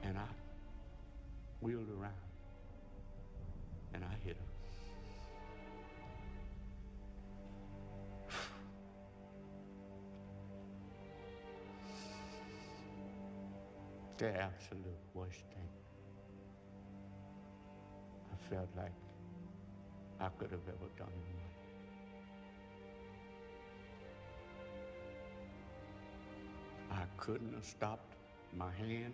And I wheeled around and I hit her. The absolute worst thing. I felt like I could have ever done in life. I couldn't have stopped my hand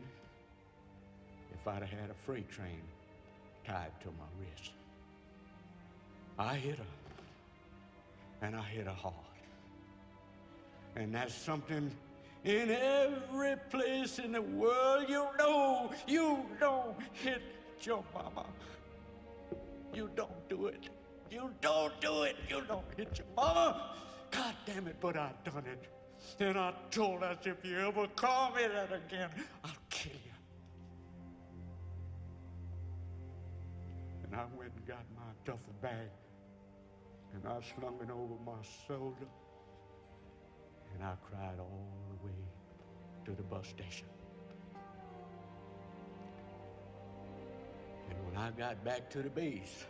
if I'd have had a freight train tied to my wrist. I hit her, and I hit her hard. And that's something in every place in the world you don't hit your mama. You don't do it. You don't do it. You don't hit your mama. God damn it, but I done it. And I told us, if you ever call me that again, I'll kill you. And I went and got my duffel bag, and I slung it over my shoulder, and I cried all the way to the bus station. And when I got back to the base,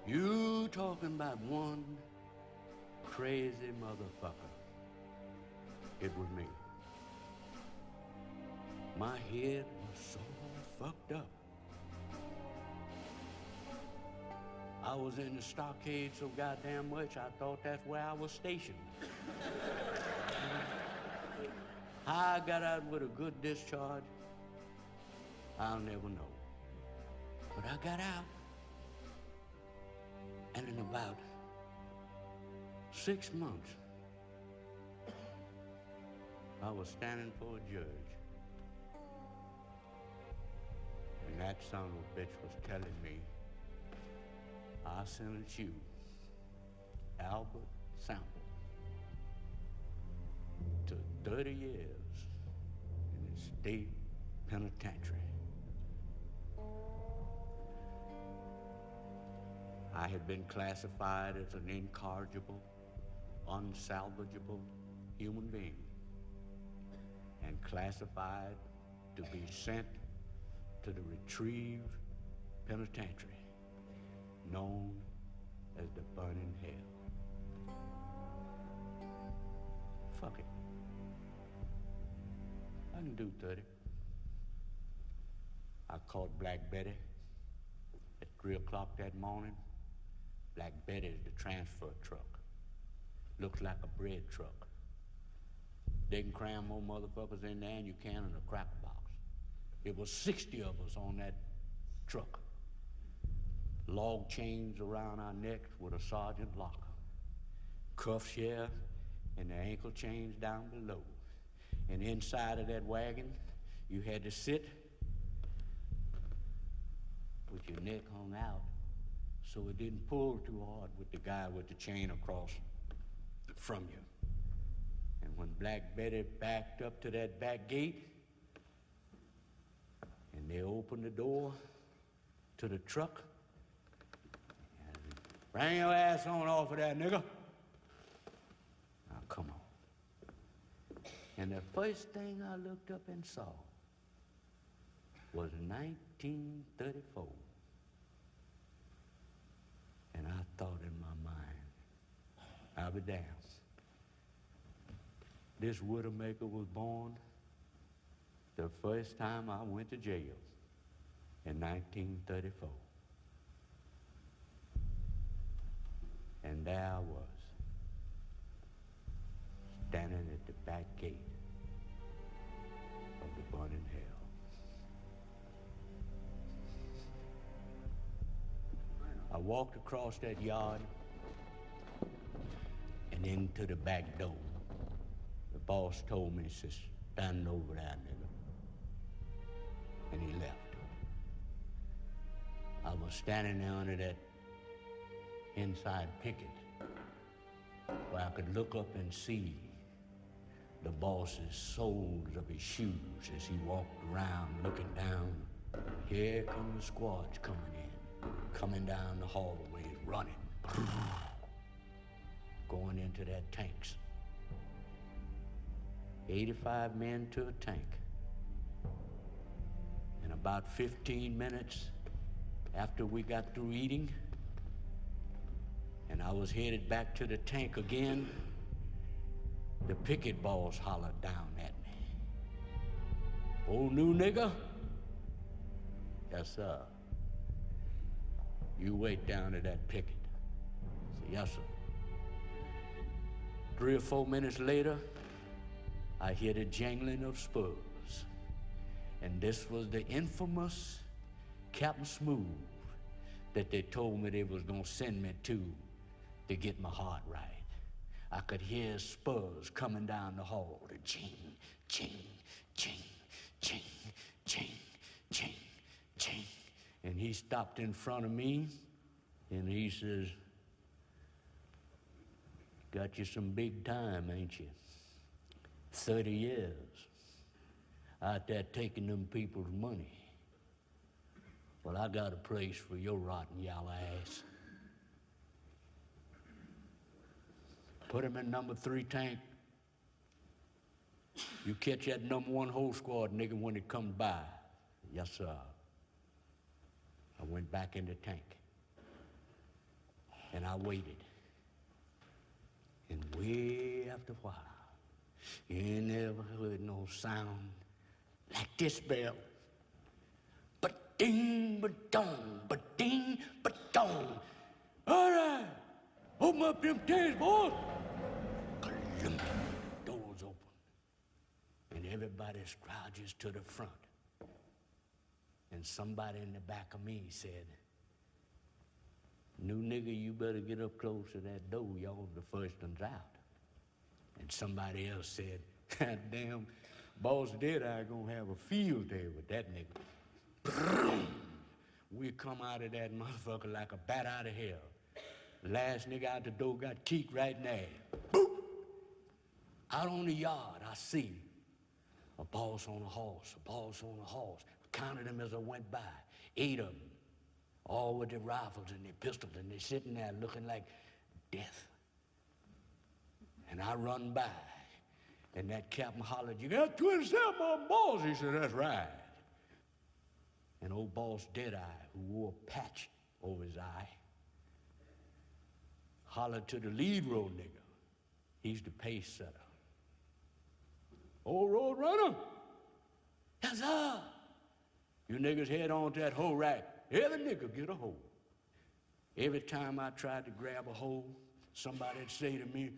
you talking about one crazy motherfucker. It was me. My head was so fucked up. I was in the stockade so goddamn much, I thought that's where I was stationed. How I got out with a good discharge, I'll never know. But I got out, and in about 6 months, I was standing for a judge. And that son of a bitch was telling me, I sentence you, Albert Sample, to 30 years in the state penitentiary. I had been classified as an incorrigible, unsalvageable human being, and classified to be sent to the Retrieve Penitentiary, known as the burning hell. Fuck it. I can do 30. I caught Black Betty at 3 o'clock that morning. Black Betty is the transfer truck. Looks like a bread truck. They can cram more motherfuckers in there than you can in a cracker box. It was 60 of us on that truck. Log chains around our necks with a sergeant locker. Cuffs here and the ankle chains down below. And inside of that wagon, you had to sit with your neck hung out so it didn't pull too hard with the guy with the chain across from you. And when Black Betty backed up to that back gate and they opened the door to the truck, bring your ass on off of that, nigga. Now, come on. And the first thing I looked up and saw was 1934. And I thought in my mind, I'll be damned. This Widowmaker was born the first time I went to jail in 1934. And there I was, standing at the back gate of the burning hell. I walked across that yard and into the back door. The boss told me, he says, stand over there, nigga. And he left. I was standing there under that inside picket where I could look up and see the boss's soles of his shoes as he walked around looking down. Here come the squads coming in, coming down the hallway, running. going into that tanks. 85 men to a tank. And about 15 minutes after we got through eating, and I was headed back to the tank again, the picket balls hollered down at me. "Old new nigga?" "Yes, sir." "You wait down at that picket." I said, "Yes, sir." 3 or 4 minutes later, I hear the jangling of spurs. And this was the infamous Captain Smooth that they told me they was gonna send me to get my heart right. I could hear spurs coming down the hall, the ching, ching, ching, ching, ching, ching, ching. And he stopped in front of me and he says, "Got you some big time, ain't you? 30 years out there taking them people's money. Well, I got a place for your rotten yellow ass. Put him in number 3 tank. You catch that number 1 whole squad nigga when it comes by." "Yes, sir." I went back in the tank and I waited. And way after a while, you never heard no sound like this bell. Ba-ding, ba-dong, ba-ding, ba-dong. "All right, open up them tanks, boys." Doors open, and everybody scrouges to the front. And somebody in the back of me said, "New nigga, you better get up close to that door. Y'all the first ones out." And somebody else said, "God damn, Boss Deadeye gonna have a field day with that nigga." We come out of that motherfucker like a bat out of hell. Last nigga out the door got kicked right in the ass. Boop! Out on the yard, I see a boss on a horse, a boss on a horse. I counted them as I went by, 8 of them, all with their rifles and their pistols, and they're sitting there looking like death. And I run by, and that captain hollered, "You got 27 on boss?" He said, "That's right." And old Boss Deadeye, who wore a patch over his eye, hollered to the lead road nigga. He's the pace setter. "Old road runner?" "Yes, sir." "You niggas head on to that hoe rack. Every nigga get a hoe." Every time I tried to grab a hoe, somebody'd say to me,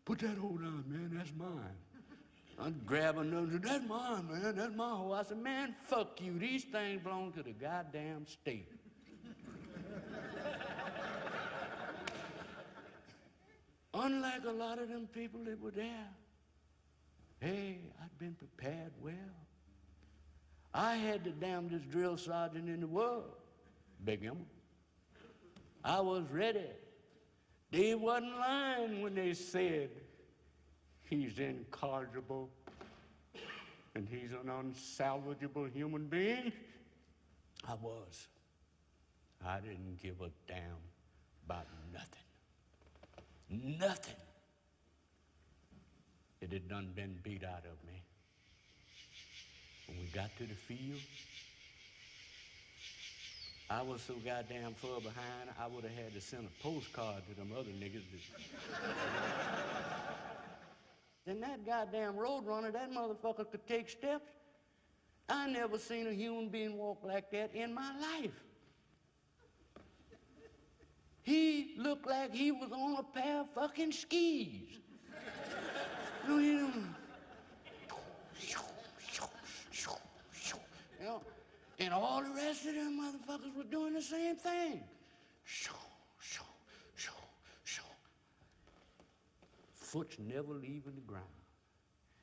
"Put that hoe down, man, that's mine." I'd grab another, "That's mine, man, that's my hoe." I said, "Man, fuck you. These things belong to the goddamn state." Unlike a lot of them people that were there, hey, I'd been prepared well. I had the damnedest drill sergeant in the world, Big Emma. I was ready. They wasn't lying when they said he's incorrigible and he's an unsalvageable human being. I was. I didn't give a damn about nothing. Nothing. It had done been beat out of me. When we got to the field, I was so goddamn far behind, I would have had to send a postcard to them other niggas. Then that goddamn road runner, that motherfucker could take steps. I never seen a human being walk like that in my life. He looked like he was on a pair of fucking skis. You know, and all the rest of them motherfuckers were doing the same thing. Foot's never leaving the ground.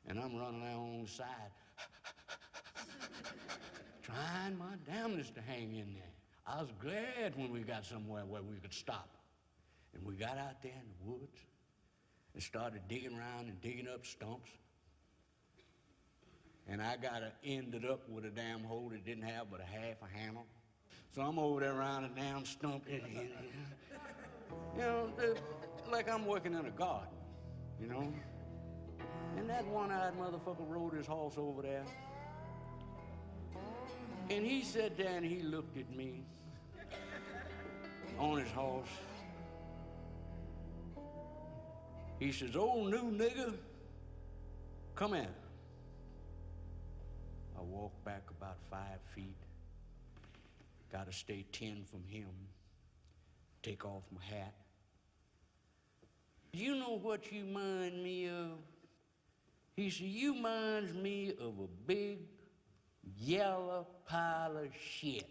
And I'm running along the side, trying my damnedest to hang in there. I was glad when we got somewhere where we could stop. And we got out there in the woods and started digging around and digging up stumps. And I ended up with a damn hole that didn't have but a half a handle. So I'm over there around a damn stump. You know, like I'm working in a garden, you know? And that one-eyed motherfucker rode his horse over there. And he sat there and he looked at me on his horse. He says, "Old new nigga, come here." I walked back about 5 feet. Gotta stay 10 from him. Take off my hat. "You know what you mind me of?" He said, "You minds me of a big yellow pile of shit."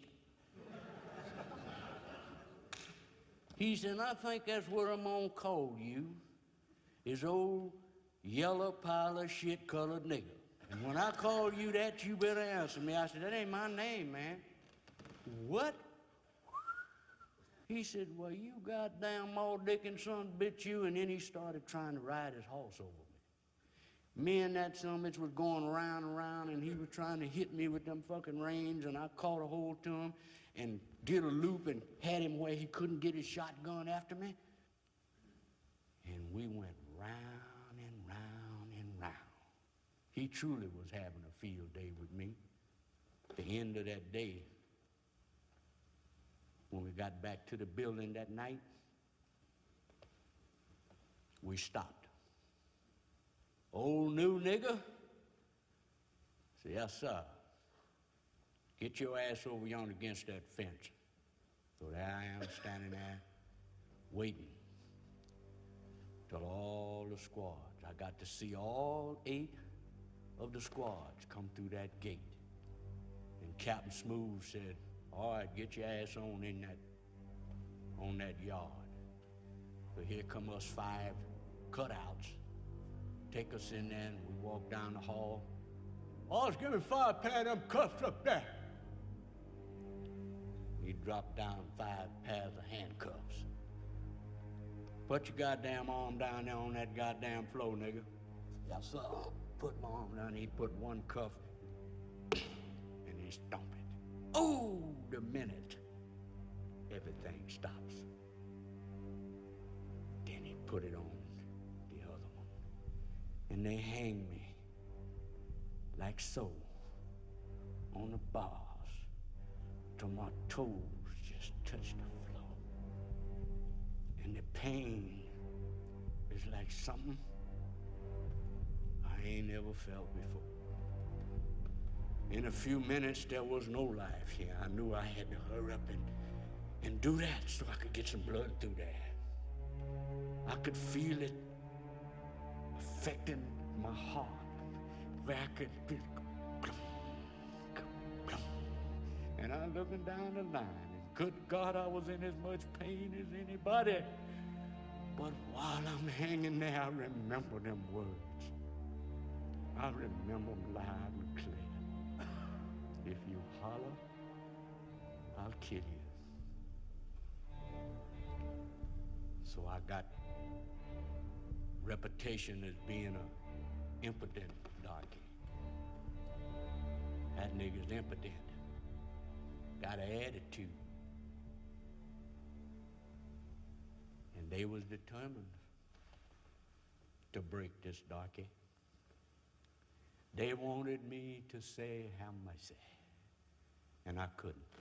He said, "I think that's what I'm gonna call you, is old yellow pile of shit colored nigga. And when I call you that, you better answer me." I said, "That ain't my name, man." "What?" He said, "Well, you goddamn Maud Dickens son bitch you," and then he started trying to ride his horse over me. Me and that son bitch was going around and around, and he was trying to hit me with them fucking reins, and I caught a hold to him and did a loop and had him where he couldn't get his shotgun after me. And we went round and round and round. He truly was having a field day with me. At the end of that day, when we got back to the building that night, we stopped. "Old new nigga?" I said, "Yes, sir." "Get your ass over yonder against that fence." So there I am standing there waiting till all the squads. I got to see all 8 of the squads come through that gate. And Captain Smooth said, "All right, get your ass on that yard." So here come us 5 cutouts. Take us in there, and we walk down the hall. "Boss, give me 5 pair of them cuffs up there." He dropped down 5 pairs of handcuffs. "Put your goddamn arm down there on that goddamn floor, nigga." "Yes, sir." Put my arm down. He put one cuff, and he stomped it. Oh, the minute everything stops. Then he put it on the other one. And they hang me like so on the bars till my toes just touch the floor. And the pain is like something I ain't never felt before. In a few minutes, there was no life here. I knew I had to hurry up and do that so I could get some blood through there. I could feel it affecting my heart, where I could feel and I'm looking down the line, and good God, I was in as much pain as anybody. But while I'm hanging there, I remember them words. I remember them loud and clear. "If you holler, I'll kill you." So I got reputation as being a impotent darky. That nigga's impotent. Got an attitude. And they was determined to break this darky. They wanted me to say, "Have mercy," and I couldn't.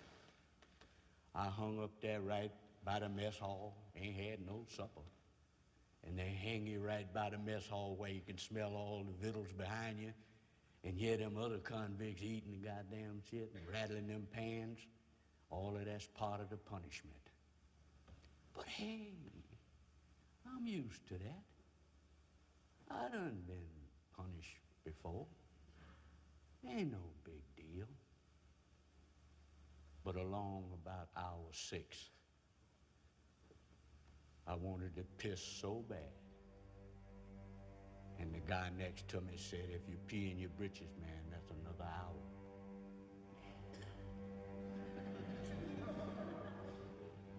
I hung up there right by the mess hall, ain't had no supper. And they hang you right by the mess hall where you can smell all the victuals behind you and hear them other convicts eating the goddamn shit and rattling them pans. All of that's part of the punishment. But hey, I'm used to that. I done been punished before. Ain't no big deal. But along about hour 6, I wanted to piss so bad. And the guy next to me said, "If you pee in your britches, man, that's another hour."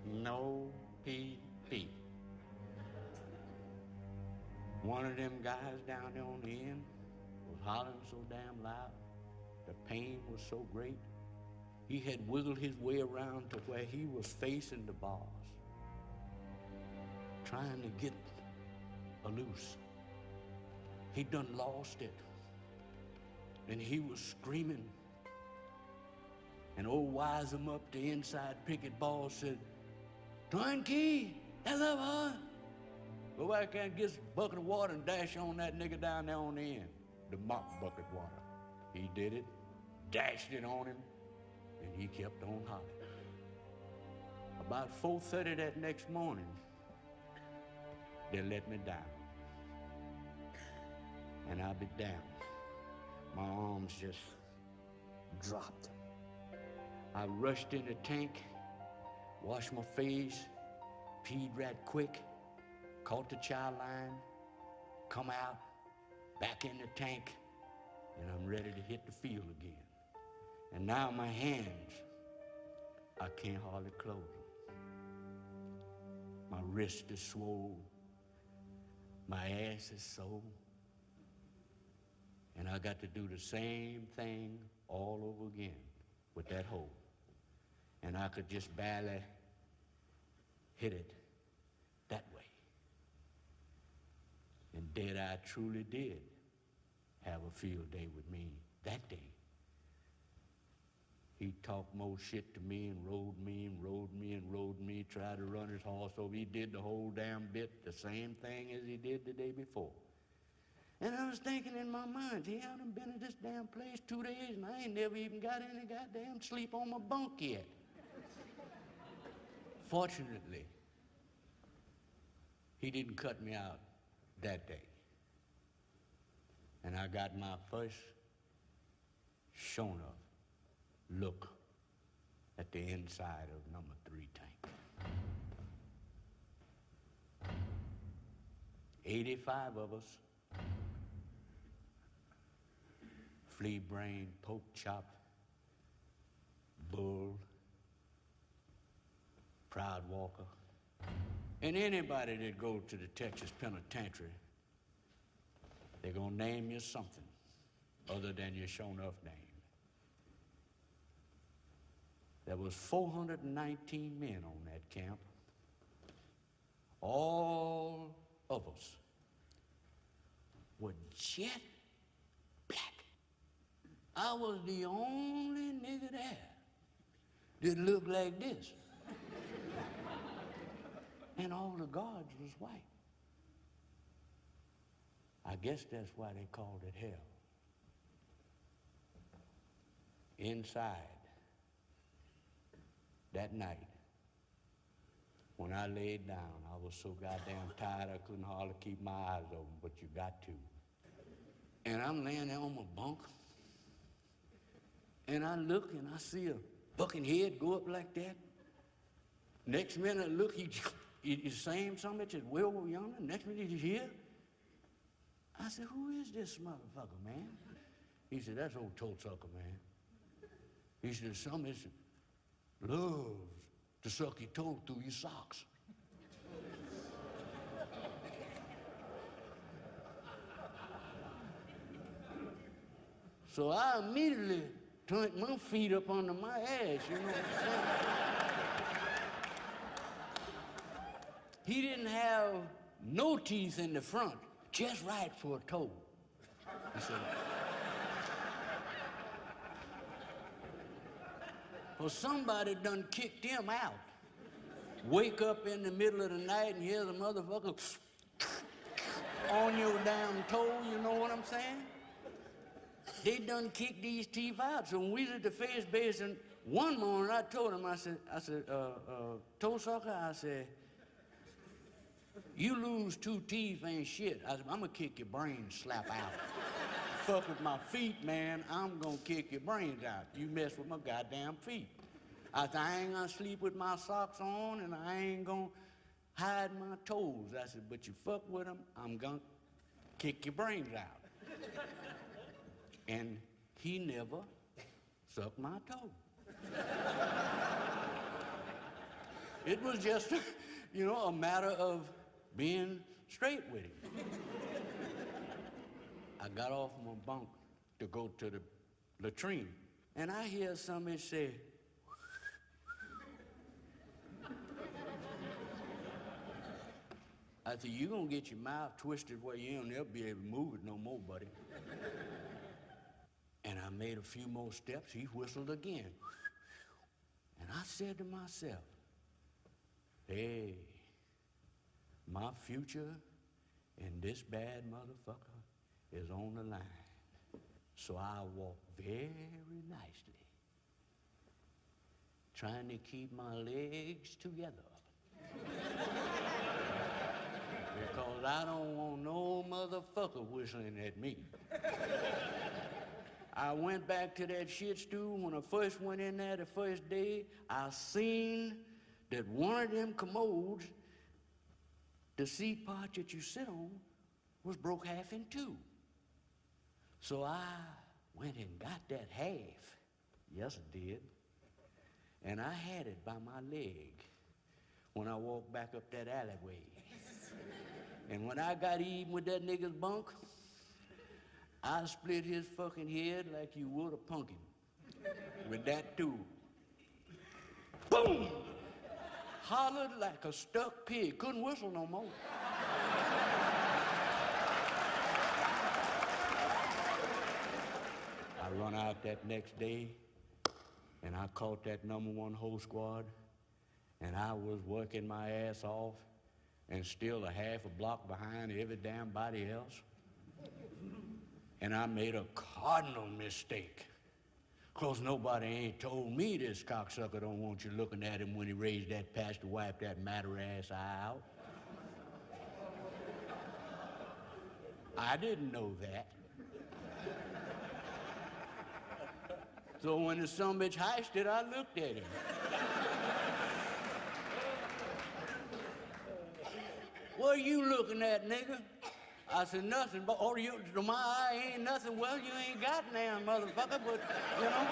No pee. One of them guys down there on the end was hollering so damn loud. The pain was so great. He had wiggled his way around to where he was facing the bars, trying to get loose. He done lost it. And he was screaming. And old Wise-em-up, the inside picket boss, said, "Turnkey, hello, boy. Go back there and get a bucket of water and dash on that nigga down there on the end." The mop bucket water. He did it, dashed it on him, and he kept on hollering. About 4:30 that next morning, they let me down. And I'll be damned. My arms just dropped. I rushed in the tank, washed my face, peed right quick, caught the child line, come out, back in the tank, and I'm ready to hit the field again. And now my hands, I can't hardly close them. My wrist is swole, my ass is sore, and I got to do the same thing all over again with that hole. And I could just barely hit it that way. And Dead Eye truly did have a field day with me that day. He talked more shit to me and rode me and rode me and rode me, tried to run his horse over. He did the whole damn bit, the same thing as he did the day before. And I was thinking in my mind, gee, I done been in this damn place 2 days and I ain't never even got any goddamn sleep on my bunk yet. Fortunately, he didn't cut me out that day. And I got my first shown up look at the inside of number 3 tank. 85 of us, flea brain, poke chop, bull, proud walker, and anybody that go to the Texas Penitentiary, they're gonna name you something other than your shown-off name. There was 419 men on that camp. All of us were jet black. I was the only nigga there that looked like this. And all the guards was white. I guess that's why they called it hell. Inside, that night, when I laid down, I was so goddamn tired I couldn't hardly keep my eyes open, but you got to. And I'm laying there on my bunk, and I look and I see a bucking head go up like that. Next minute I look, he's saying something that says, "Way over yonder." Next minute he's here. I said, "Who is this motherfucker, man?" He said, "That's old toe sucker, man." He said, "Somebody loves to suck your toe through your socks." So I immediately turned my feet up under my ass, you know what I'm saying? He didn't have no teeth in the front, just right for a toe. He said, well, somebody done kicked him out. Wake up in the middle of the night and hear the motherfucker on your damn toe, you know what I'm saying? They done kicked these teeth out. So when we was at the face basin, one morning I told him, I said, toe sucker, I said, you lose 2 teeth ain't shit. I said, I'm gonna kick your brains slap out. Fuck with my feet, man, I'm gonna kick your brains out. You mess with my goddamn feet. I said, I ain't gonna sleep with my socks on and I ain't gonna hide my toes. I said, but you fuck with them, I'm gonna kick your brains out. And he never sucked my toe. It was just, you know, a matter of being straight with him. I got off my bunk to go to the latrine, and I hear somebody say, I said, you gonna get your mouth twisted where you ain't never be able to move it no more, buddy. And I made a few more steps. He whistled again. And I said to myself, hey, my future and this bad motherfucker is on the line. So I walked very nicely, trying to keep my legs together. Because I don't want no motherfucker whistling at me. I went back to that shit stool. When I first went in there the first day, I seen that one of them commodes, the seat part that you sit on, was broke half in two. So I went and got that half. Yes, I did. And I had it by my leg when I walked back up that alleyway. And when I got even with that nigga's bunk, I split his fucking head like you would a pumpkin with that tool. Boom! Hollered like a stuck pig. Couldn't whistle no more. I run out that next day, and I caught that #1 whole squad, and I was working my ass off and still a half a block behind every damn body else. And I made a cardinal mistake. 'Cause nobody ain't told me this cocksucker don't want you looking at him when he raised that patch to wipe that matter-ass eye out. I didn't know that. So when the sumbitch heisted, I looked at him. What are you looking at, nigga? I said, nothing, but, oh, to my eye ain't nothing. Well, you ain't got now, motherfucker, but, you know.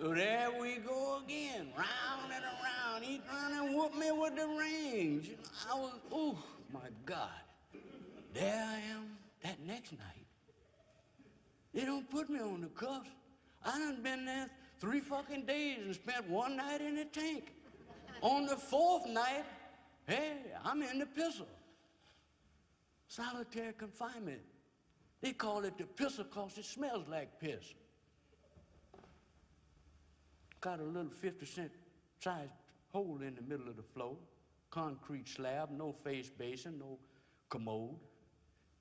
So there we go again, round and around. He trying to whoop me with the reins. You know, I was, oh, my God. There I am that next night. They don't put me on the cuffs. I done been there 3 fucking days and spent 1 night in the tank. On the 4th night, hey, I'm in the pistol. Solitary confinement. They call it the pistol 'cause it smells like piss. Got a little 50-cent sized hole in the middle of the floor, concrete slab, no face basin, no commode,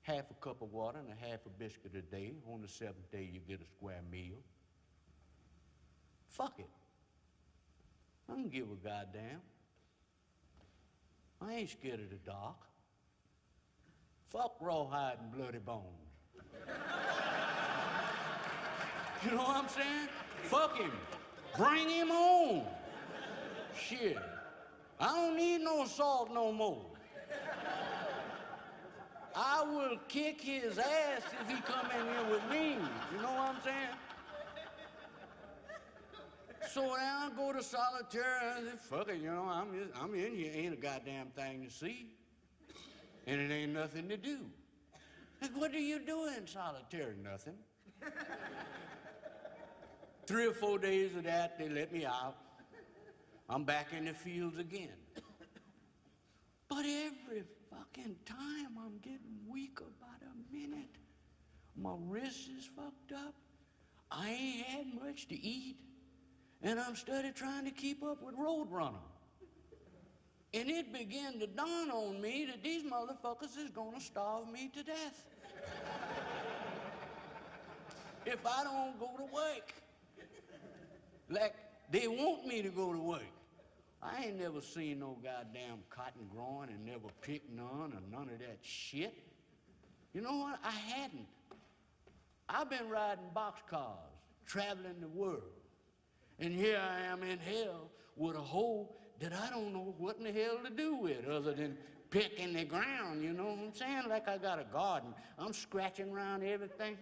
half a cup of water and a half a biscuit a day. On the 7th day, you get a square meal. Fuck it. I don't give a goddamn. I ain't scared of the dark. Fuck rawhide and bloody bones. You know what I'm saying? Fuck him. Bring him on. Shit. I don't need no assault no more. I will kick his ass if he come in here with me. You know what I'm saying? So now I go to solitary, and I say, fuck it, you know, I'm in here, ain't a goddamn thing to see. And it ain't nothing to do. Like, what do you do in solitary? Nothing. 3 or 4 days of that, they let me out. I'm back in the fields again. But every fucking time I'm getting weaker by the minute. My wrist is fucked up. I ain't had much to eat. And I'm steady trying to keep up with Roadrunner. And it began to dawn on me that these motherfuckers is gonna starve me to death if I don't go to work like they want me to go to work. I ain't never seen no goddamn cotton growing and never picked none or none of that shit. You know what? I hadn't. I've been riding boxcars, traveling the world. And here I am in hell with a hole that I don't know what in the hell to do with other than picking the ground, you know what I'm saying? Like I got a garden. I'm scratching around everything.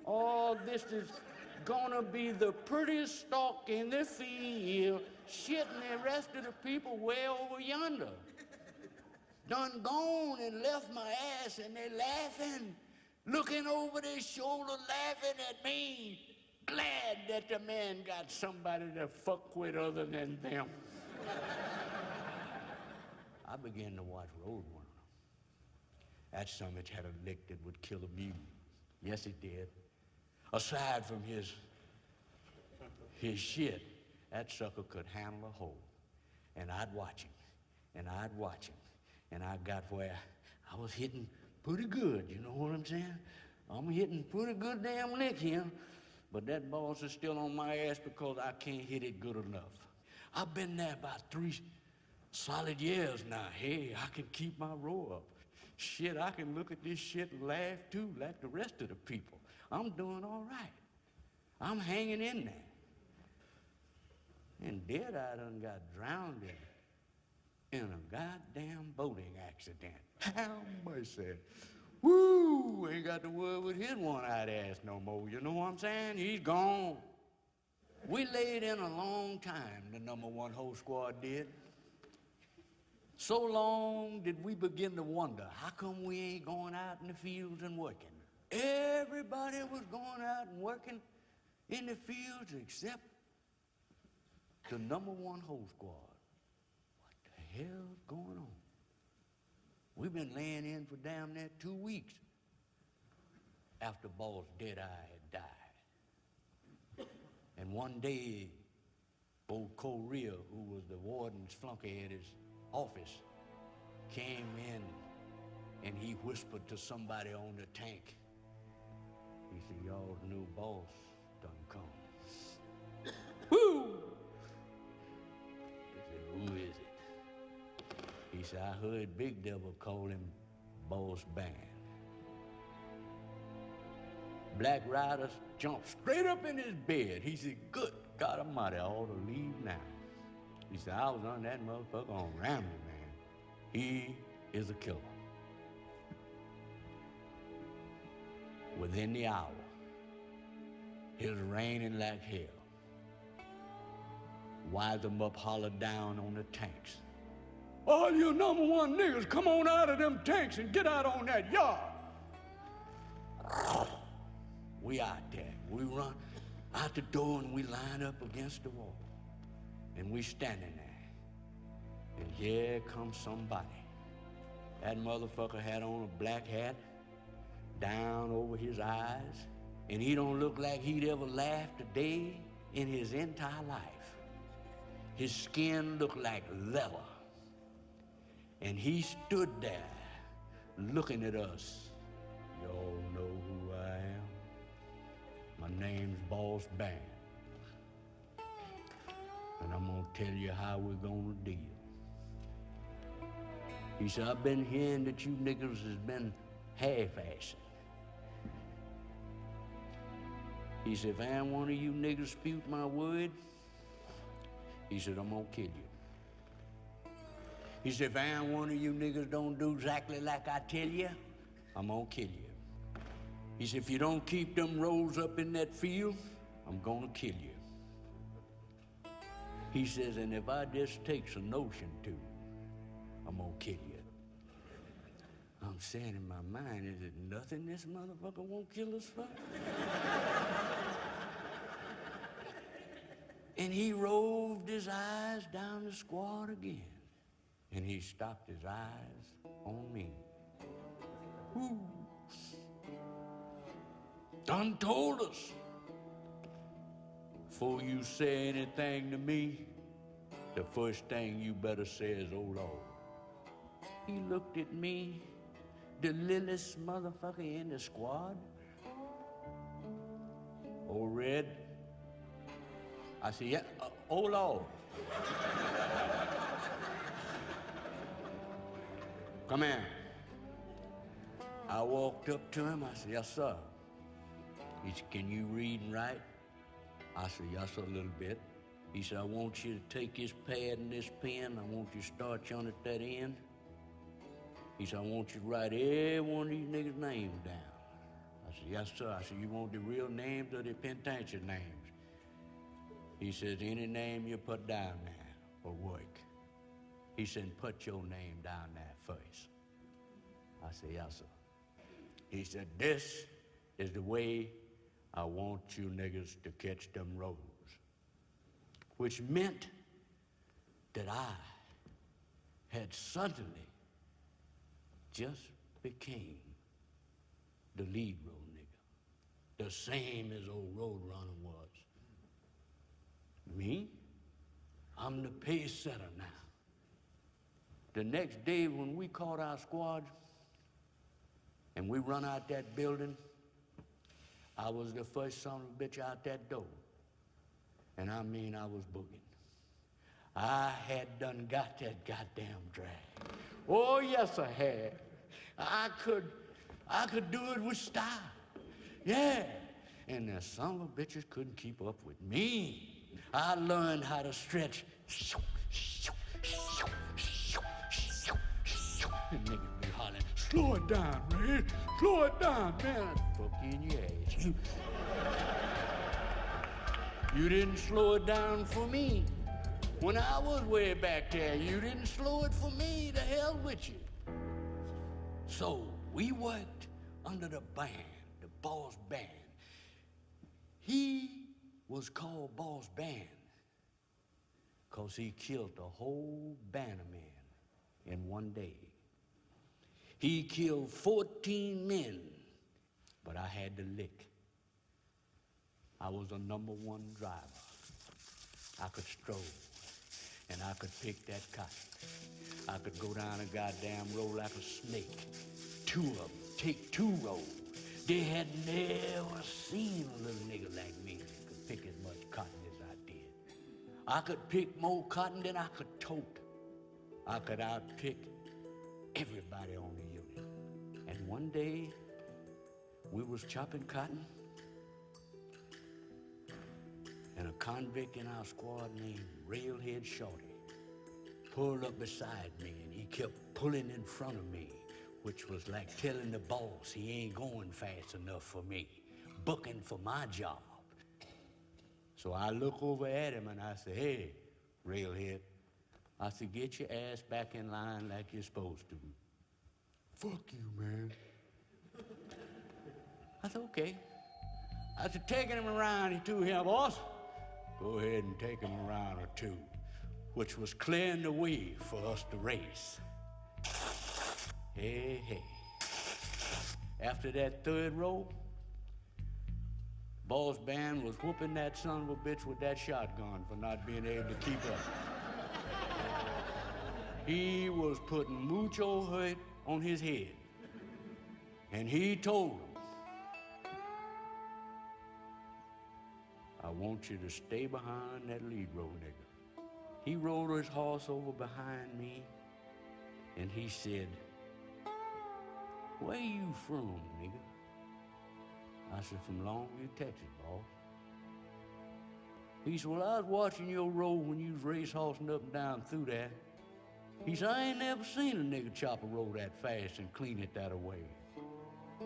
Oh, this is gonna be the prettiest stalk in the field, shitting the rest of the people way over yonder. Done gone and left my ass and they're laughing, looking over their shoulder, laughing at me. glad that the man got somebody to fuck with other than them. I began to watch Roadrunner. That summit had a lick that would kill a mule. Yes, it did. Aside from his shit, that sucker could handle a hole. And I'd watch him, and I'd watch him, and I got where I was hitting pretty good, you know what I'm saying? I'm hitting pretty good damn lick here, but that boss is still on my ass because I can't hit it good enough. I've been there about 3 solid years now. Hey, I can keep my roar up. Shit, I can look at this shit and laugh too, like the rest of the people. I'm doing all right. I'm hanging in there. And Deadeye done got drowned in a goddamn boating accident. How mercy. Woo! Ain't got to worry with his one-eyed ass no more. You know what I'm saying? He's gone. We laid in a long time, the #1 whole squad did. So long did we begin to wonder, how come we ain't going out in the fields and working? Everybody was going out and working in the fields except the #1 whole squad. What the hell's going on? We've been laying in for damn near 2 weeks after Boss Deadeye had died. And one day, old Korea, who was the warden's flunky at his office, came in and he whispered to somebody on the tank. He said, y'all's new boss done come. Woo! He said, who is it? He said, I heard Big Devil call him Boss Band. Black Rider jumped straight up in his bed. He said, good God Almighty, I ought to leave now. He said, I was on that motherfucker on Ramley, man. He is a killer. Within the hour, it was raining like hell. Wise them up hollered down on the tanks. All you #1 niggas, come on out of them tanks and get out on that yard. We out there. We run out the door and we line up against the wall. And we standing there. And here comes somebody. That motherfucker had on a black hat down over his eyes. And he don't look like he'd ever laughed a day in his entire life. His skin looked like leather. And he stood there looking at us. Y'all know who I am? My name's Boss Band. And I'm gonna tell you how we're gonna deal. He said, I've been hearing that you niggas has been half-assing. He said, if I ain't one of you niggas dispute my word, he said, I'm gonna kill you. He said, if I ain't one of you niggas don't do exactly like I tell you, I'm gonna kill you. He said, if you don't keep them rolls up in that field, I'm gonna kill you. He says, and if I just takes a notion to, I'm gonna kill you. I'm saying in my mind, is it nothing this motherfucker won't kill us for? And he roved his eyes down the squad again. And he stopped his eyes on me. Woo. Done told us. Before you say anything to me, the first thing you better say is, oh Lord. He looked at me, the littlest motherfucker in the squad. Oh, Red. I said, yeah, oh Lord. Come in. I walked up to him, I said, yes, sir. He said, can you read and write? I said, yes, sir, a little bit. He said, I want you to take this pad and this pen. I want you to start you on at that end. He said, I want you to write every one of these niggas' names down. I said, yes, sir. I said, you want the real names or the penitentiary names? He says, any name you put down there will work. He said, put your name down there first. I said, yes, sir. He said, this is the way I want you niggas to catch them rows. Which meant that I had suddenly just became the lead road nigga, the same as old Roadrunner was. Me? I'm the pace setter now. The next day when we caught our squad and we run out that building, I was the first son of a bitch out that door. And I mean I was booging. I had done got that goddamn drag. Oh yes I had. I could do it with style. Yeah. And the son of a bitches couldn't keep up with me. I learned how to stretch. And niggas be hollering, slow it down, Ray. Slow it down, man. Fuck you in your ass. You didn't slow it down for me. When I was way back there, you didn't slow it for me. The hell with you. So we worked under the band, the boss band. He was called Boss Band because he killed the whole band of men in one day. He killed 14 men, but I had the lick. I was a number one driver. I could stroll, and I could pick that cotton. I could go down a goddamn road like a snake. Two of them, take 2 rows. They had never seen a little nigga like me that could pick as much cotton as I did. I could pick more cotton than I could tote. I could outpick everybody on the unit. And one day, we was chopping cotton, and a convict in our squad named Railhead Shorty pulled up beside me, and he kept pulling in front of me, which was like telling the boss he ain't going fast enough for me, booking for my job. So I look over at him and I say, hey, Railhead, I said, get your ass back in line like you're supposed to. Fuck you, man. I said, okay. I said, taking him around, he too here, boss. Go ahead and take him around or two, which was clearing the way for us to race. Hey, hey. After that 3rd row, Boss Band was whooping that son of a bitch with that shotgun for not being able to keep up. He was putting mucho hurt on his head. And he told him, I want you to stay behind that lead road nigga. He rolled his horse over behind me, and he said, where you from, nigga? I said, from Longview, Texas, boss. He said, well, I was watching your road when you was racehorsing up and down through there. He said, I ain't never seen a nigga chop a road that fast and clean it that away.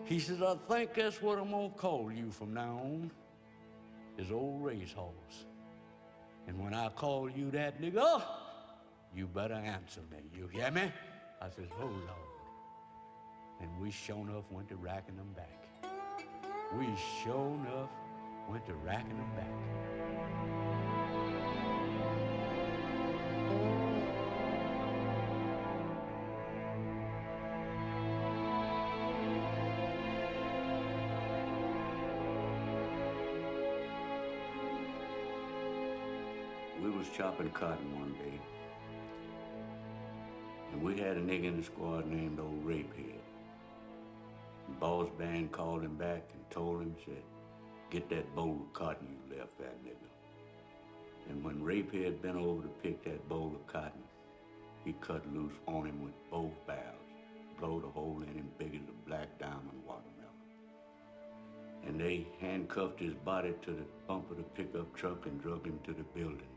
He said, I think that's what I'm gonna call you from now on, is old Racehoss. And when I call you that, nigga, you better answer me, you hear me? I said, oh, Lord. And we sure enough went to racking them back. We sure enough went to racking them back. We was chopping cotton one day, and we had a nigga in the squad named old Rapehead. The Boss Band called him back and told him, said, get that bowl of cotton you left that nigga. And when Rapehead bent over to pick that bowl of cotton, he cut loose on him with both barrels, blowed a hole in him big as a black diamond watermelon. And they handcuffed his body to the bump of the pickup truck and drug him to the building.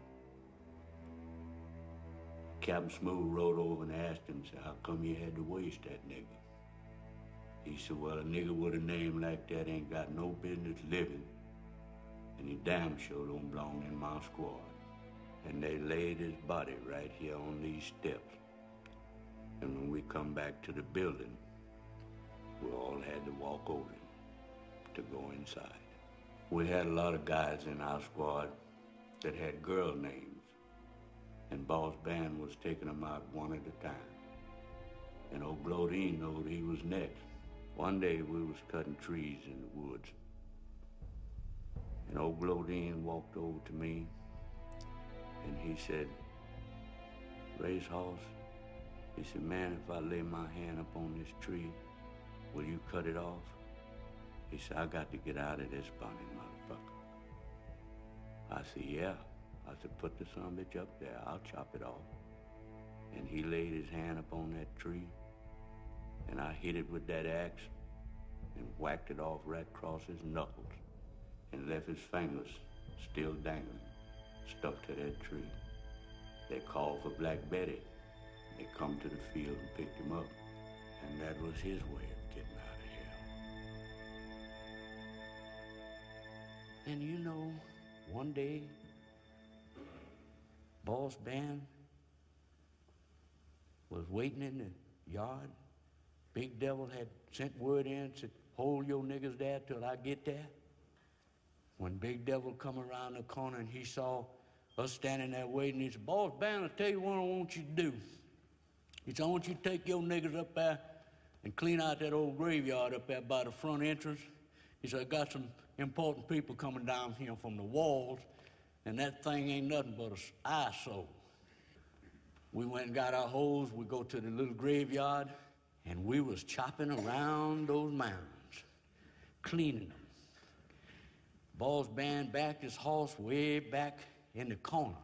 Captain Smooth rode over and asked him, said, how come you had to waste that nigga? He said, well, a nigga with a name like that ain't got no business living, and he damn sure don't belong in my squad. And they laid his body right here on these steps. And when we come back to the building, we all had to walk over him to go inside. We had a lot of guys in our squad that had girl names, and Boss Band was taking them out one at a time. And old Glodine knowed he was next. One day we was cutting trees in the woods, and old Glodine walked over to me, and he said, "Racehoss," he said, "man, if I lay my hand up on this tree, will you cut it off?" He said, "I got to get out of this bunny, motherfucker." I said, "Yeah." I said, "Put the son of a bitch up there, I'll chop it off." And he laid his hand up on that tree, and I hit it with that axe and whacked it off right across his knuckles and left his fingers still dangling, stuck to that tree. They called for Black Betty. They come to the field and picked him up, and that was his way of getting out of here. And you know, one day, Boss Band was waiting in the yard. Big Devil had sent word in, said, "Hold your niggas there till I get there." When Big Devil come around the corner and he saw us standing there waiting, he said, "Boss Band, I'll tell you what I want you to do." He said, "I want you to take your niggas up there and clean out that old graveyard up there by the front entrance." He said, "I got some important people coming down here from the walls, and that thing ain't nothing but an eyesore." We went and got our hoes. We go to the little graveyard, and we was chopping around those mounds, cleaning them. Boss Band backed his horse way back in the corner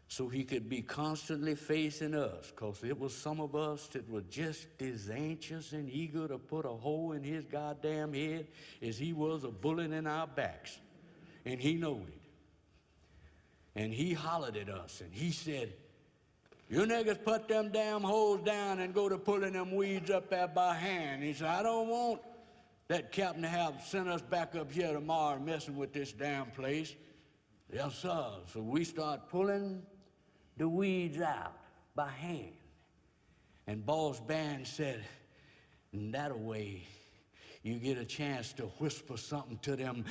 so he could be constantly facing us, because it was some of us that were just as anxious and eager to put a hole in his goddamn head as he was a bullet in our backs. And he knowed it. And he hollered at us, and he said, "You niggas put them damn hoes down and go to pulling them weeds up there by hand." He said, "I don't want that captain to have sent us back up here tomorrow messing with this damn place." Yes, sir. So we start pulling the weeds out by hand. And Boss Band said, "And that way you get a chance to whisper something to them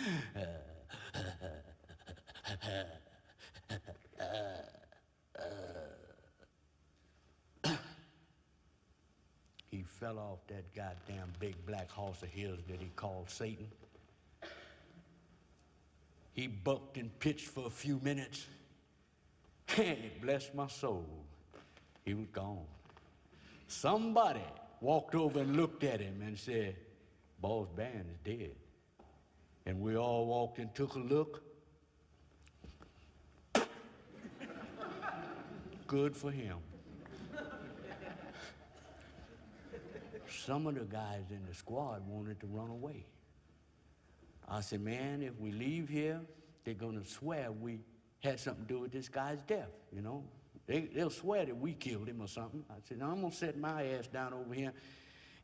He fell off that goddamn big black horse of his that he called Satan. He bucked and pitched for a few minutes. Hey, bless my soul, he was gone. Somebody walked over and looked at him and said, "Boss Band is dead." And we all walked and took a look. Good for him. Some of the guys in the squad wanted to run away. I said, "Man, if we leave here, they're gonna swear we had something to do with this guy's death, you know? They'll swear that we killed him or something." I said, "Now I'm gonna set my ass down over here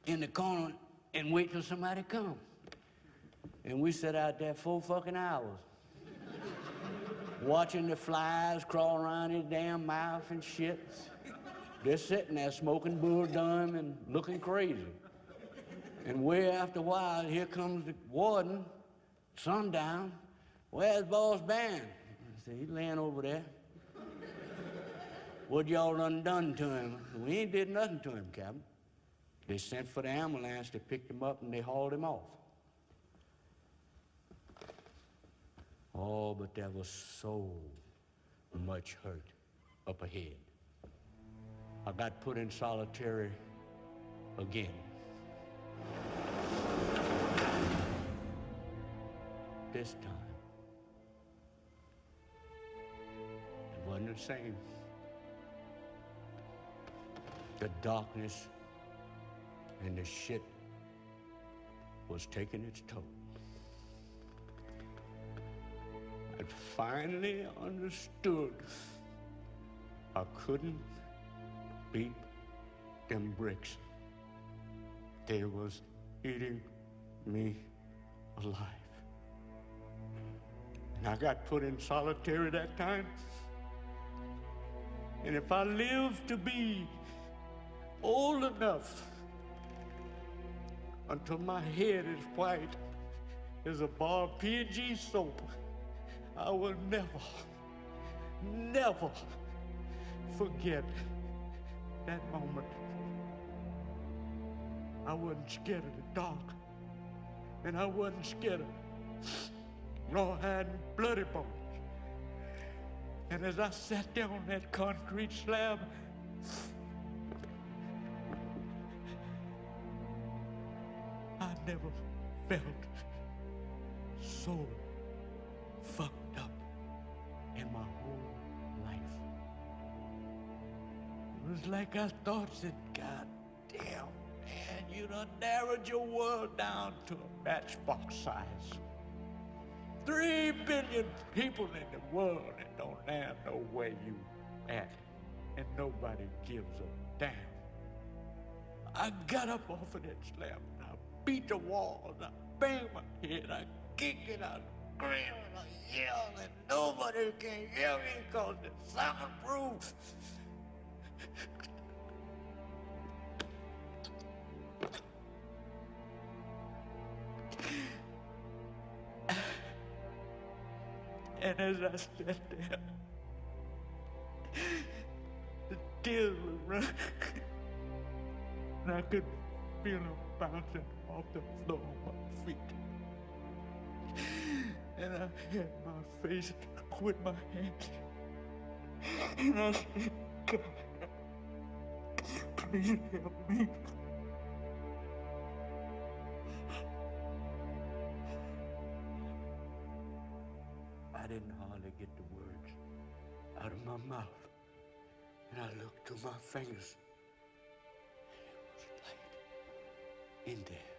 in the corner and wait till somebody comes." And we sat out there 4 fucking hours, watching the flies crawl around his damn mouth and shit. Just sitting there smoking bull dun and looking crazy. And way after a while, here comes the warden, sundown. "Where's Boss Band?" I said, "He's laying over there." "What y'all done to him?" "We ain't did nothing to him, Captain." They sent for the ambulance, they picked him up, and they hauled him off. Oh, but there was so much hurt up ahead. I got put in solitary again. This time, it wasn't the same. The darkness and the shit was taking its toll. I finally understood I couldn't beat them bricks. They was eating me alive. And I got put in solitary that time. And if I live to be old enough until my head is white is a bar of P&G soap. I will never, never forget that moment. I wasn't scared of the dark, and I wasn't scared of rawhide and bloody bones. And as I sat there on that concrete slab, I never felt so fucked up in my whole life. It was like I thought, said, God damn, man, you done narrowed your world down to a matchbox size. 3 billion people in the world and don't now know where you at, and nobody gives a damn. I got up off of that slab and I beat the walls, I banged my head, I kicked it, I screamed, I yelled, and nobody can hear me because it's soundproof. And as I sat there, the tears were running, and I could feel them bouncing off the floor of my feet. And I had my face with my hands, and I said, God, please help me. I didn't hardly get the words out of my mouth. And I looked through my fingers. And it was light in there.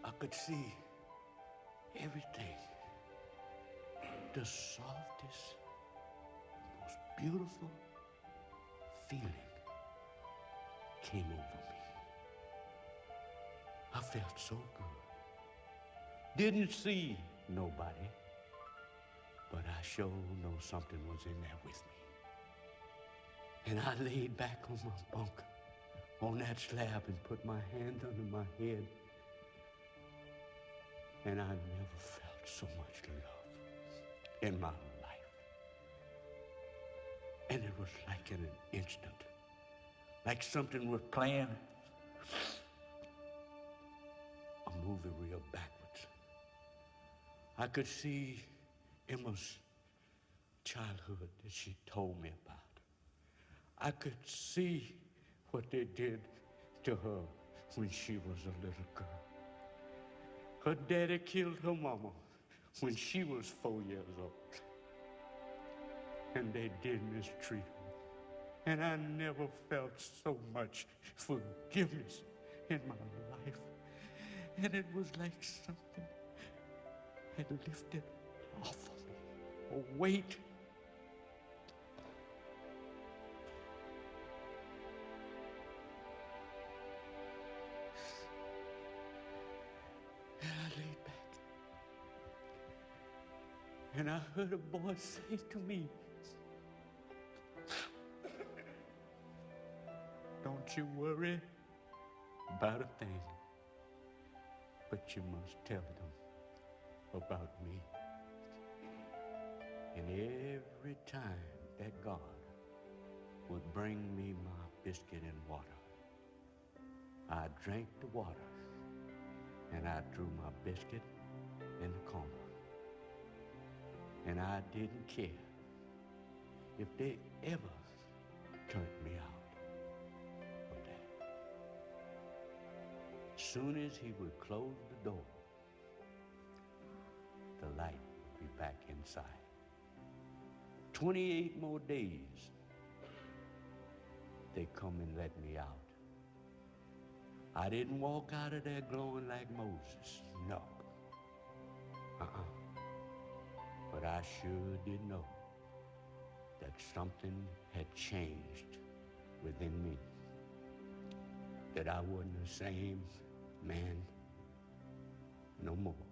I could see everything. The softest, most beautiful feeling came over me. I felt so good. Didn't see nobody. But I sure know something was in there with me. And I laid back on my bunk, on that slab, and put my hand under my head. And I never felt so much love in my life. And it was like in an instant, like something was playing a movie real backwards. I could see Emma's childhood that she told me about. I could see what they did to her when she was a little girl. Her daddy killed her mama when she was 4 years old. And they did mistreat her. And I never felt so much forgiveness in my life. And it was like something had lifted off of me, a weight. And I laid back. And I heard a voice say to me, don't you worry about a thing, but you must tell them about me. And every time that God would bring me my biscuit and water, I drank the water and I threw my biscuit in the corner. And I didn't care if they ever turned me out of that. Soon as he would close the door, the light would be back inside. 28 more days, they come and let me out. I didn't walk out of there glowing like Moses, no. But I sure did know that something had changed within me, that I wasn't the same man no more.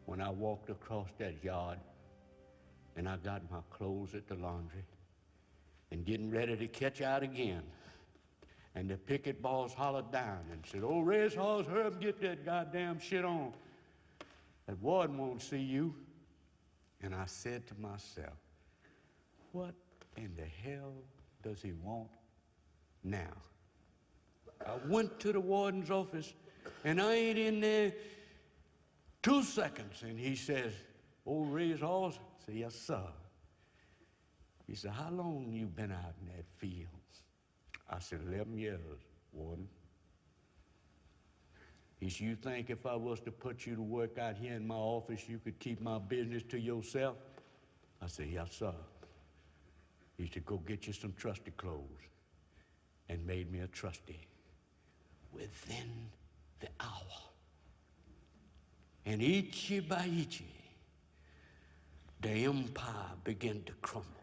When I walked across that yard and I got my clothes at the laundry and getting ready to catch out again, And the picket boss hollered down and said, "Oh, Racehoss, hurry up and get that goddamn shit on. That warden won't see you." And I said to myself, what in the hell does he want now? I went to the warden's office, and I ain't in there 2 seconds, and he says, "Oh, Racehoss?" I said, "Yes, sir." He said, "How long you been out in that field?" I said, 11 years, warden. He said, "You think if I was to put you to work out here in my office, you could keep my business to yourself?" I said, "Yes, sir." He said, "Go get you some trusty clothes," and made me a trustee within the hour. And itchy by itchy, the empire began to crumble.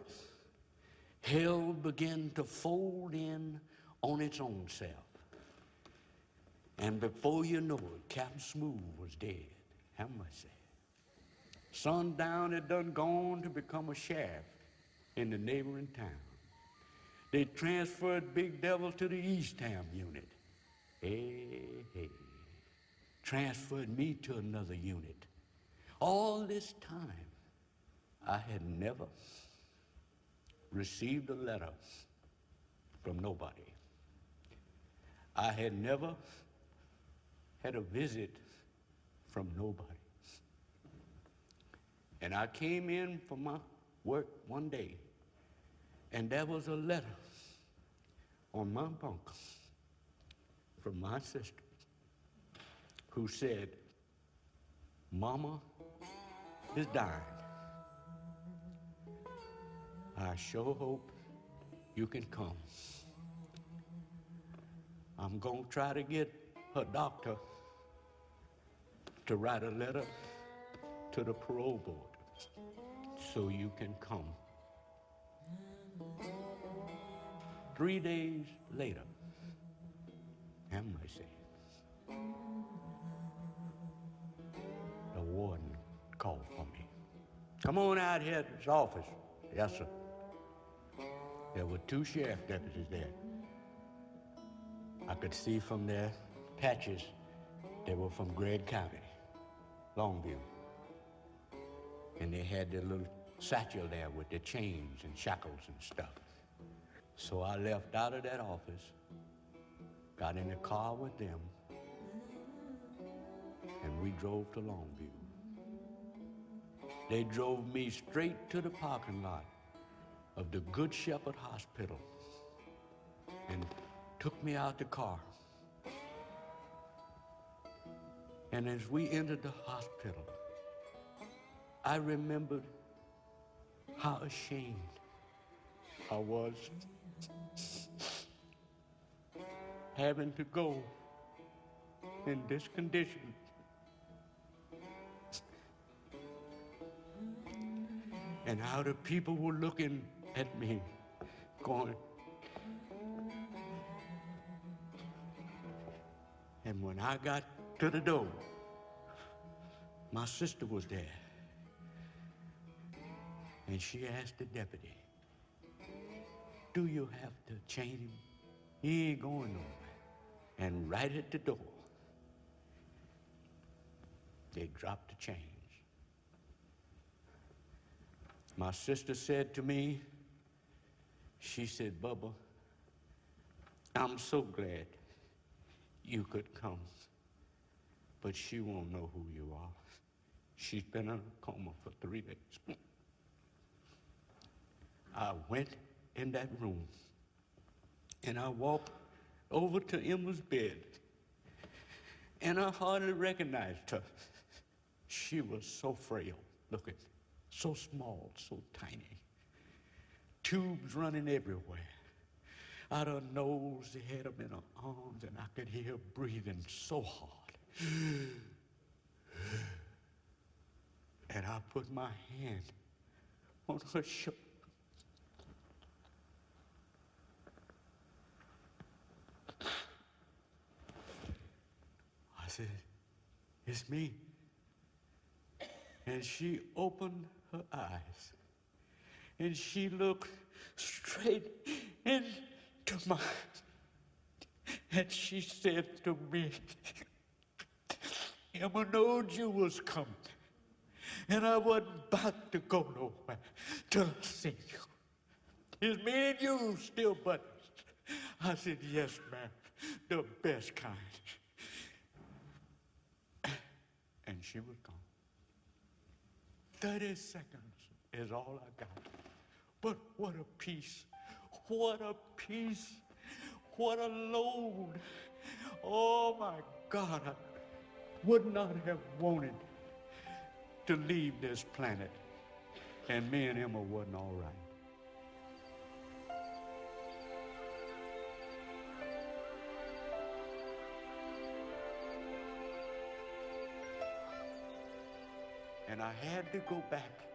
Hell began to fold in on its own self. And before you know it, Captain Smooth was dead. How much? Sundown had done gone to become a sheriff in the neighboring town. They transferred Big Devil to the East Town unit. Hey. Transferred me to another unit. All this time, I had never received a letter from nobody. I had never had a visit from nobody. And I came in from my work one day, and there was a letter on my bunk from my sister who said, "Mama is dying. I sure hope you can come. I'm gonna try to get her doctor to write a letter to the parole board so you can come." 3 days later, have mercy, the warden called for me. "Come on out here to his office." "Yes, sir." There were 2 sheriff deputies there. I could see from their patches they were from Gregg County, Longview. And they had their little satchel there with their chains and shackles and stuff. So I left out of that office, got in the car with them, and we drove to Longview. They drove me straight to the parking lot of the Good Shepherd Hospital and took me out the car. And as we entered the hospital, I remembered how ashamed I was having to go in this condition. And how the people were looking at me, going. And when I got to the door, my sister was there. And she asked the deputy, "Do you have to chain him? He ain't going nowhere." And right at the door, they dropped the chains. My sister said to me, she said, "Bubba, I'm so glad you could come, but she won't know who you are. She's been in a coma for 3 days." I went in that room, and I walked over to Emma's bed, and I hardly recognized her. She was so frail looking, so small, so tiny. Tubes running everywhere. Out her nose, they had them in her arms, and I could hear her breathing so hard. And I put my hand on her shoulder. I said, "It's me." And she opened her eyes, and she looked straight into my And she said to me, Emma knowed you was coming, and I wasn't about to go nowhere till I seen you. Is me and you still buddies? I said, yes, ma'am, the best kind. And she was gone. 30 seconds is all I got. But what a peace, what a peace, what a load. Oh my God, I would not have wanted to leave this planet, and me and Emma wasn't all right. And I had to go back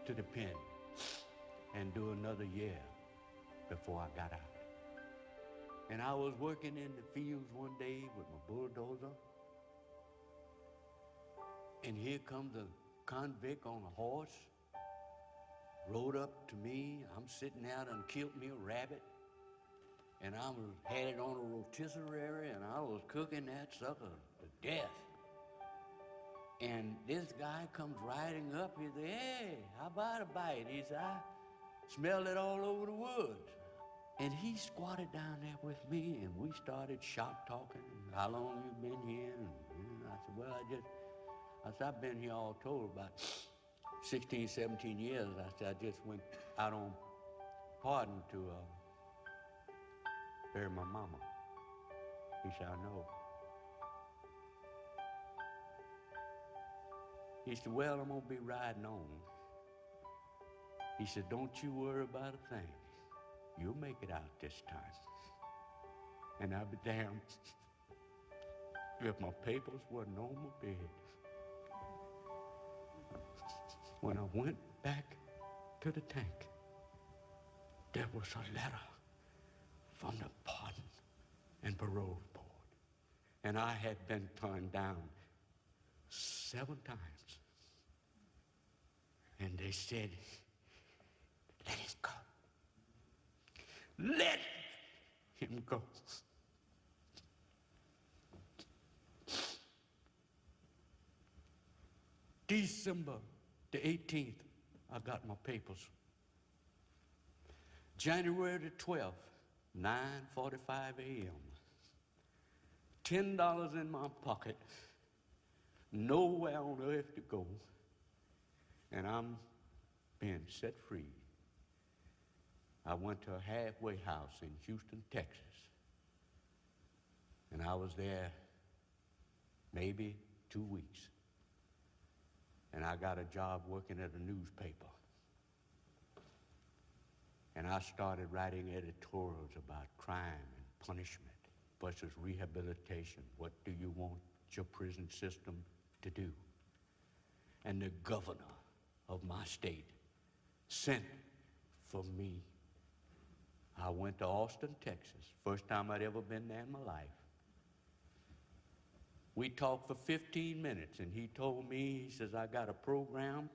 to the pen and do another year before I got out. And I was working in the fields one day with my bulldozer, and here comes a convict on a horse, rode up to me. I'm sitting out and killed me a rabbit, and had it on a rotisserie, and I was cooking that sucker to death. And this guy comes riding up. He said, hey, how about a bite? He said, I smelled it all over the woods. And he squatted down there with me, and we started shop talking. How long you been here? And I said, well, I've been here all told about 16, 17 years. I said, I just went out on pardon to bury my mama. He said, I know. He said, well, I'm gonna be riding on. He said, don't you worry about a thing. You'll make it out this time. And I'll be damned if my papers wasn't on my bed. When I went back to the tank, there was a letter from the pardon and parole board. And I had been turned down 7 times. And they said, let it go. Let him go. December the 18th, I got my papers. January the 12th, 9:45 a.m. $10 in my pocket, nowhere on earth to go, and I'm being set free. I went to a halfway house in Houston, Texas, and I was there maybe 2 weeks. And I got a job working at a newspaper. And I started writing editorials about crime and punishment versus rehabilitation. What do you want your prison system to do? And the governor of my state sent for me. I went to Austin, Texas. First time I'd ever been there in my life. We talked for 15 minutes, and he told me, he says, I got a program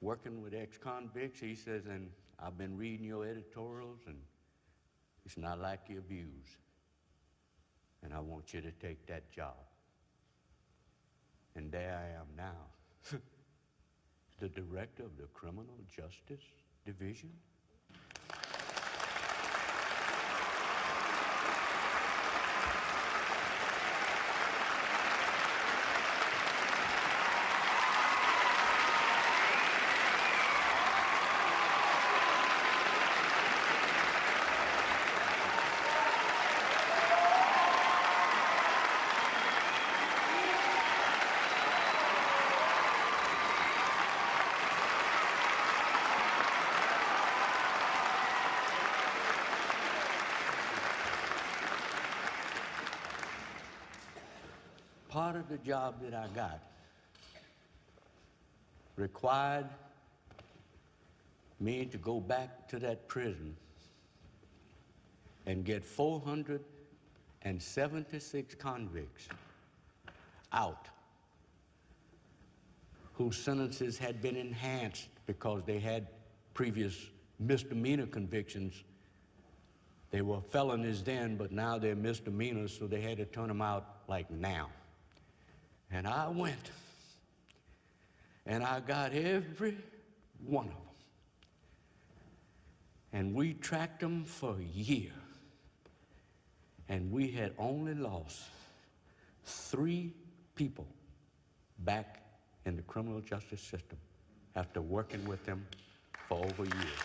working with ex-convicts. He says, and I've been reading your editorials, and it's not like you abuse. And I want you to take that job. And there I am now, the director of the Criminal Justice Division. Part of the job that I got required me to go back to that prison and get 476 convicts out whose sentences had been enhanced because they had previous misdemeanor convictions They were felonies then, but now they're misdemeanors, so they had to turn them out like now. And I went, and I got every one of them. And we tracked them for a year. And we had only lost 3 people back in the criminal justice system after working with them for over a year.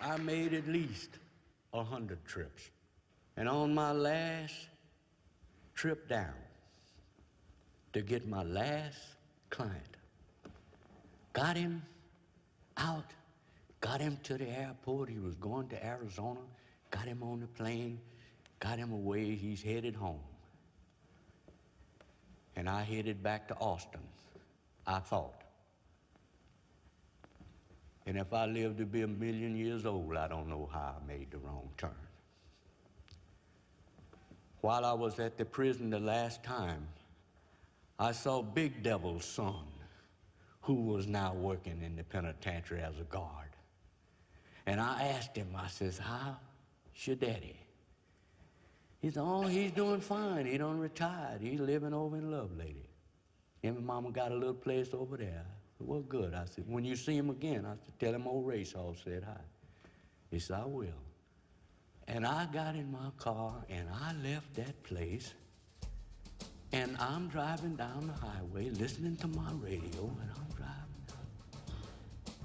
I made at least 100 trips. And on my last trip down to get my last client, got him out, got him to the airport. He was going to Arizona, got him on the plane, got him away. He's headed home. And I headed back to Austin, I thought. And if I live to be 1,000,000 years old, I don't know how I made the wrong turn. While I was at the prison the last time, I saw Big Devil's son, who was now working in the penitentiary as a guard. And I asked him, I says, how's your daddy? He said, oh, he's doing fine. He done retired. He's living over in Lovelady. Him and Mama got a little place over there. I said, well, good. I said, when you see him again, I said, tell him old Racehoss said hi. He said, I will. And I got in my car, and I left that place, and I'm driving down the highway, listening to my radio, and I'm driving down.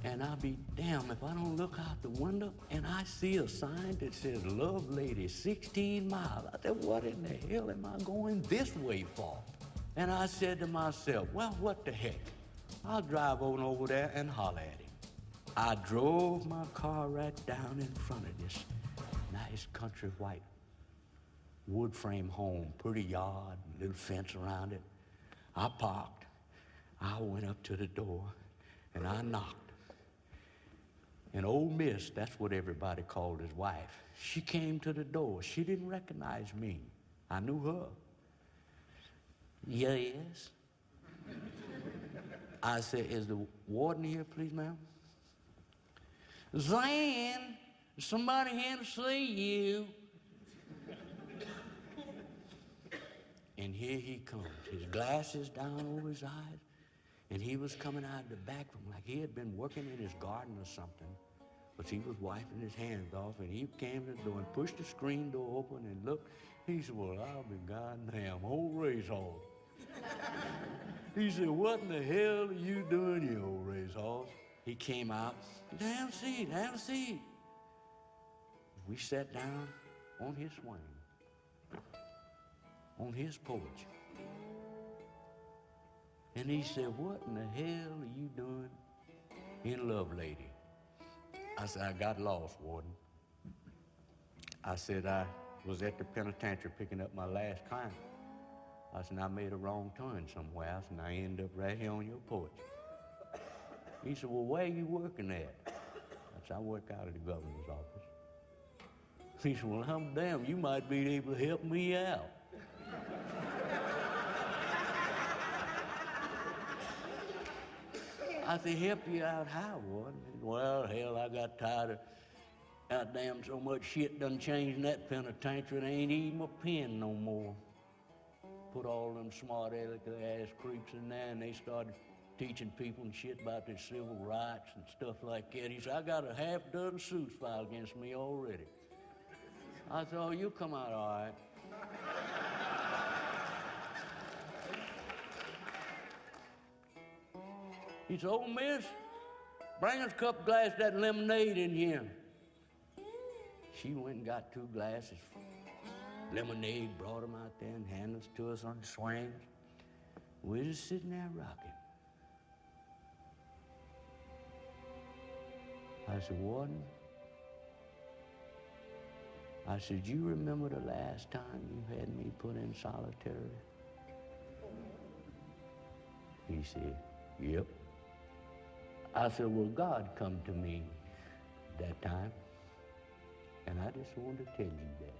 And I'll be damned if I don't look out the window, and I see a sign that says, Lovelady, 16 miles. I said, what in the hell am I going this way for? And I said to myself, well, what the heck? I'll drive on over there and holler at him. I drove my car right down in front of this nice country white wood frame home, pretty yard, little fence around it. I parked. I went up to the door, and I knocked. And old Miss, that's what everybody called his wife, she came to the door. She didn't recognize me. I knew her. Yes. I said, is the warden here, please, ma'am? Zan, somebody here to see you. And here he comes, his glasses down over his eyes, and he was coming out of the back room like he had been working in his garden or something, but he was wiping his hands off, and he came to the door and pushed the screen door open and looked. He said, well, I'll be goddamn, old Racehoss. He said, what in the hell are you doing here, old Racehoss? He came out, have a seat, have a seat. We sat down on his swing, on his porch. And he said, what in the hell are you doing in Lovelady? I said, I got lost, warden. I said, I was at the penitentiary picking up my last client. I said, I made a wrong turn somewhere else, and I ended up right here on your porch. He said, well, where are you working at? I said, I work out of the governor's office. He said, well, I'm damned, you might be able to help me out. I said, help you out how, warden? Well, hell, I got tired of goddamn so much shit done changed in that penitentiary, there ain't even a pen no more. Put all them smart ass creeps in there, and they started teaching people and shit about their civil rights and stuff like that. He said, I got a half dozen suits filed against me already. I said, oh, you come out all right. He said, oh, miss, bring us a couple glasses of that lemonade in here. She went and got 2 glasses. Lemonade, brought them out there and handed us to us on the swings. We're just sitting there rocking. I said, warden, I said, you remember the last time you had me put in solitary? He said, yep. I said, well, God come to me that time, and I just wanted to tell you that.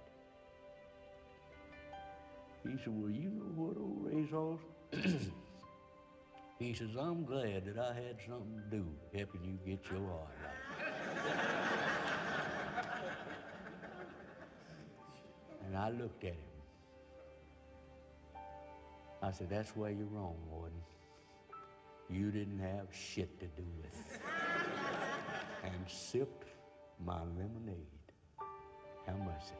He said, well, you know what, old Racehoss? He says, I'm glad that I had something to do helping you get your heart right. And I looked at him. I said, that's where you're wrong, Warden. You didn't have shit to do with it. And sipped my lemonade. Have mercy.